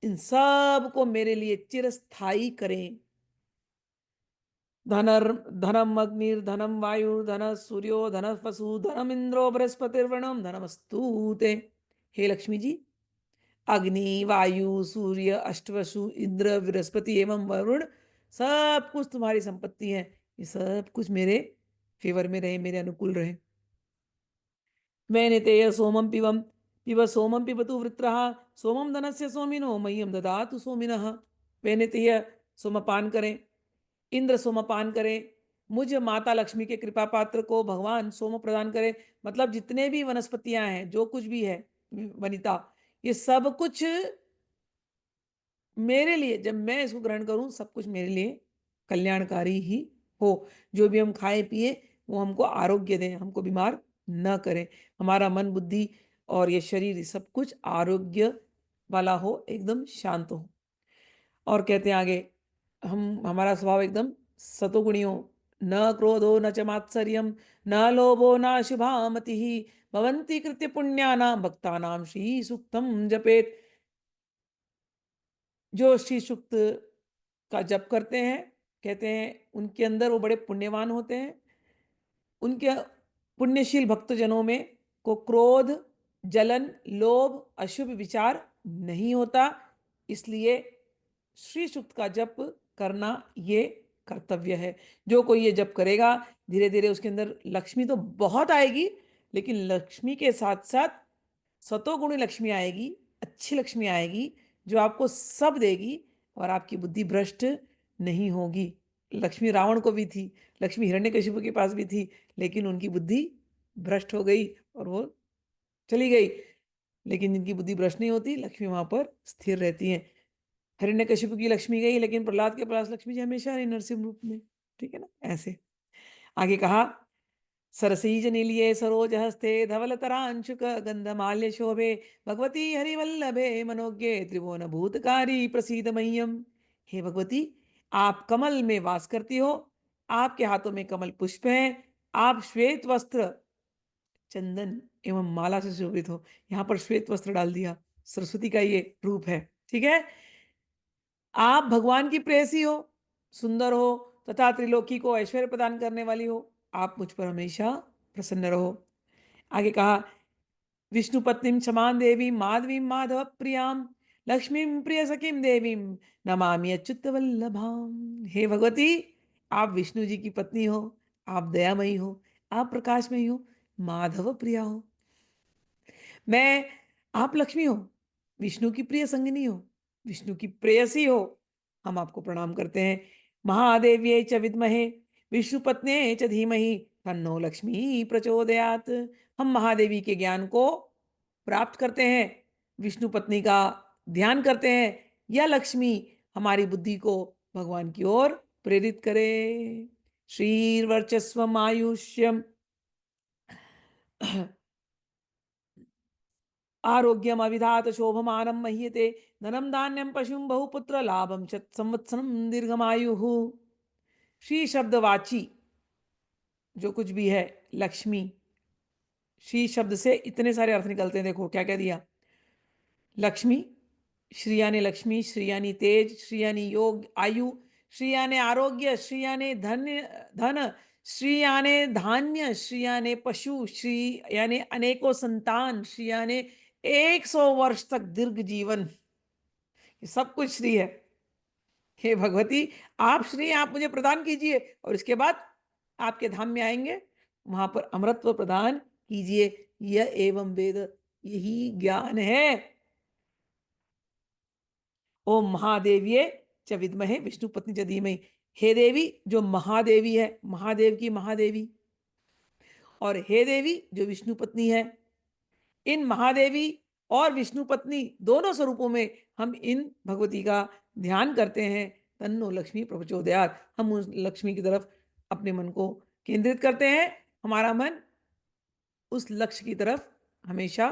इन सब को मेरे लिए चिरस्थायी करें। धनम अग्निर्धनम वायुर्धन सूर्यो धन वसु धनम इंद्रो बृहस्पतिर्वणम धनमस्तुते। हे लक्ष्मी जी, अग्नि वायु सूर्य अष्टवसु इंद्र बृहस्पति एवं वरुण, सब कुछ तुम्हारी संपत्ति है। ये सब कुछ मेरे फेवर में रहे, मेरे अनुकूल रहे। वैनेतेय सोमम पिबम पिब सोमम पिबतु वृत्रः सोमम धनस्य सोमिनो मह्यम ददातु सोमिनः। वैनेतेय सोमपान करें, इंद्र सोमपान करें, मुझ माता लक्ष्मी के कृपा पात्र को भगवान सोम प्रदान करें। मतलब जितने भी वनस्पतियां हैं, जो कुछ भी है वनिता, ये सब कुछ मेरे लिए, जब मैं इसको ग्रहण करूं, सब कुछ मेरे लिए कल्याणकारी ही हो। जो भी हम खाएं पिए वो हमको आरोग्य दें, हमको बीमार न करें, हमारा मन बुद्धि और ये शरीर सब कुछ आरोग्य वाला हो, एकदम शांत हो। और कहते हैं आगे, हमारा स्वभाव एकदम सतोगुणी हो। न क्रोधो न च मात्सर्यम न लोभो न शुभामति भवन्ति कृत्य पुण्यानाम भक्तानाम श्री सूक्तम जपेत। जो श्री सूक्त का जप करते हैं, कहते हैं उनके अंदर वो बड़े पुण्यवान होते हैं। उनके पुण्यशील भक्तजनों में को क्रोध जलन लोभ अशुभ विचार नहीं होता। इसलिए श्री सूक्त का जप करना ये कर्तव्य है। जो कोई ये जप करेगा, धीरे धीरे उसके अंदर लक्ष्मी तो बहुत आएगी, लेकिन लक्ष्मी के साथ साथ सतोगुणी लक्ष्मी आएगी, अच्छी लक्ष्मी आएगी, जो आपको सब देगी और आपकी बुद्धि भ्रष्ट नहीं होगी। लक्ष्मी रावण को भी थी, लक्ष्मी हिरण्यकशिपु के पास भी थी, लेकिन उनकी बुद्धि भ्रष्ट हो गई और वो चली गई। लेकिन जिनकी बुद्धि भ्रष्ट नहीं होती, लक्ष्मी वहां पर स्थिर रहती है। हिरण्यकशिपु की लक्ष्मी गई, लेकिन प्रहलाद के पास लक्ष्मी जी हमेशा रही नरसिंह रूप में। ठीक है ना, ऐसे। आगे कहा, सरसीज नीलिये सरोज हस्ते धवलतरांशुक गंधमाल्य शोभे भगवती हरिवल्लभे मनोज्ञे त्रिभुवन भूतकारी प्रसीद मह्यम। हे भगवती, आप कमल में वास करती हो, आपके हाथों में कमल पुष्प है, आप श्वेत वस्त्र चंदन एवं माला से शोभित हो। यहां पर श्वेत वस्त्र डाल दिया, सरस्वती का ये रूप है। ठीक है, आप भगवान की प्रेयसी हो, सुंदर हो तथा त्रिलोकी को ऐश्वर्य प्रदान करने वाली हो। आप मुझ पर हमेशा प्रसन्न रहो। आगे कहा, विष्णु पत्नीम क्षमां देवी माधवी माधव प्रियाम लक्ष्मीम प्रिय सखीम देवीम नमामि अच्युत वल्लभाम। हे भगवती, आप विष्णु जी की पत्नी हो, आप दयामयी हो, आप प्रकाशमयी हो, माधव प्रिया हो। मैं, आप लक्ष्मी हो, विष्णु की प्रिय संगिनी हो, विष्णु की प्रेयसी हो। हम आपको प्रणाम करते हैं। महादेव्ये च विद्महे विष्णु पत्न्ये च धीमहि तन्नो लक्ष्मी प्रचोदयात। हम महादेवी के ज्ञान को प्राप्त करते हैं, विष्णु पत्नी का ध्यान करते हैं, या लक्ष्मी हमारी बुद्धि को भगवान की ओर प्रेरित करे। श्रीर्वर्चस्वम आयुष्यम आरोग्यम अविधात शोभमानम मह्यते धनम धान्यम पशुम बहुपुत्र लाभम शत संवत्सरम दीर्घमायु। श्री शब्दवाची जो कुछ भी है लक्ष्मी, श्री शब्द से इतने सारे अर्थ निकलते हैं। देखो क्या क्या दिया, लक्ष्मी, श्री यानी लक्ष्मी, श्री यानी तेज, श्री यानी योग आयु, श्री यानी आरोग्य, श्री यानी धन, श्री यानी धान्य, श्री यानी पशु, श्री यानी अनेकों संतान, श्री यानी 100 वर्ष तक दीर्घ जीवन। ये सब कुछ श्री है। हे भगवती, आप श्री आप मुझे प्रदान कीजिए, और इसके बाद आपके धाम में आएंगे, वहां पर अमृतत्व प्रदान कीजिए, यह एवं वेद, यही ज्ञान है। ओम महादेव्ये च विद्महे विष्णु पत्नी च धीमहि। हे देवी, जो महादेवी है, महादेव की महादेवी, और हे देवी जो विष्णु पत्नी है, इन महादेवी और विष्णु पत्नी दोनों स्वरूपों में हम इन भगवती का ध्यान करते हैं। तन्नो लक्ष्मी प्रचोदयात्, हम उस लक्ष्मी की तरफ अपने मन को केंद्रित करते हैं। हमारा मन उस लक्ष्य की तरफ हमेशा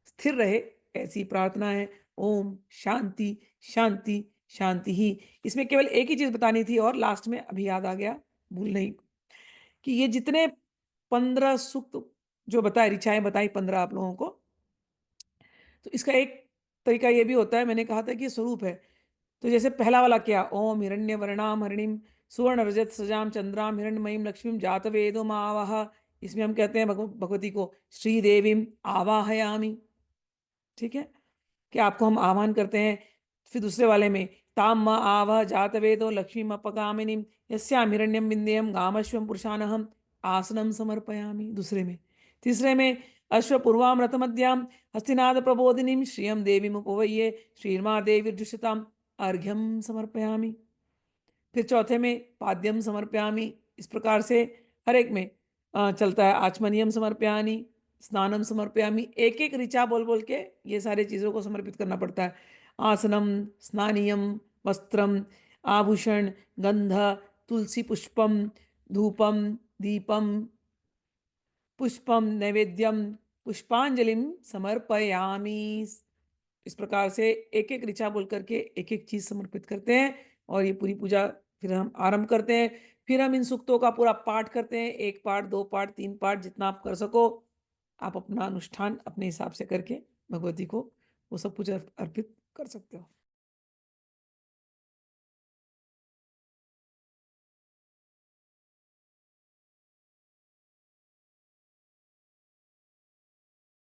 स्थिर रहे, ऐसी प्रार्थना है। ओम शांति शांति शांति ही। इसमें केवल एक ही चीज बतानी थी और लास्ट में अभी याद आ गया, भूल नहीं, कि ये जितने 15 सूक्त जो बताए, ऋचाएं बताई 15 आप लोगों को, तो इसका एक तरीका ये भी होता है, मैंने कहा था कि ये स्वरूप है। तो जैसे पहला वाला क्या, ओम हिरण्य वर्णाम हरिणीम सुवर्ण रजत सजाम चंद्राम हिरण्यमयीम लक्ष्मीम जातवेदो मावाह। इसमें हम कहते हैं भगवती को श्रीदेवीम आवाहयामी। ठीक है, कि आपको हम आह्वान करते हैं। फिर दूसरे वाले में ताम म आवाह जातवेदो लक्ष्मीम अपगामिनीम यस्याम हिरण्यम विंध्यम गामश्वम पुरुषानहम आसनम समर्पयामि, दूसरे में। तीसरे में अश्वपूर्वाम रथमध्याम हस्तिनाद प्रबोधिनीम श्रियम देवीम उपवय्ये श्रीर्मा देवीर्जुषताम अर्घ्यम समर्पयामि। फिर चौथे में पाद्यम समर्पयामि। इस प्रकार से हर एक में चलता है। आचमनियम समर्पयामि, स्नानम समर्पयामि, एक एक ऋचा बोल बोल के ये सारी चीज़ों को समर्पित करना पड़ता है। आसनम, स्नानियम, वस्त्रम, आभूषण, गंध, तुलसी पुष्पम, धूपम, दीपम, पुष्पम, नैवेद्यम, पुष्पांजलिम समर्पयामि। इस प्रकार से एक एक ऋचा बोल करके एक एक चीज समर्पित करते हैं और ये पूरी पूजा फिर हम आरंभ करते हैं। फिर हम इन सूक्तों का पूरा पाठ करते हैं, 1 पाठ, 2 पाठ, 3 पाठ, जितना आप कर सको। आप अपना अनुष्ठान अपने हिसाब से करके भगवती को वो सब कुछ अर्पित कर सकते हो।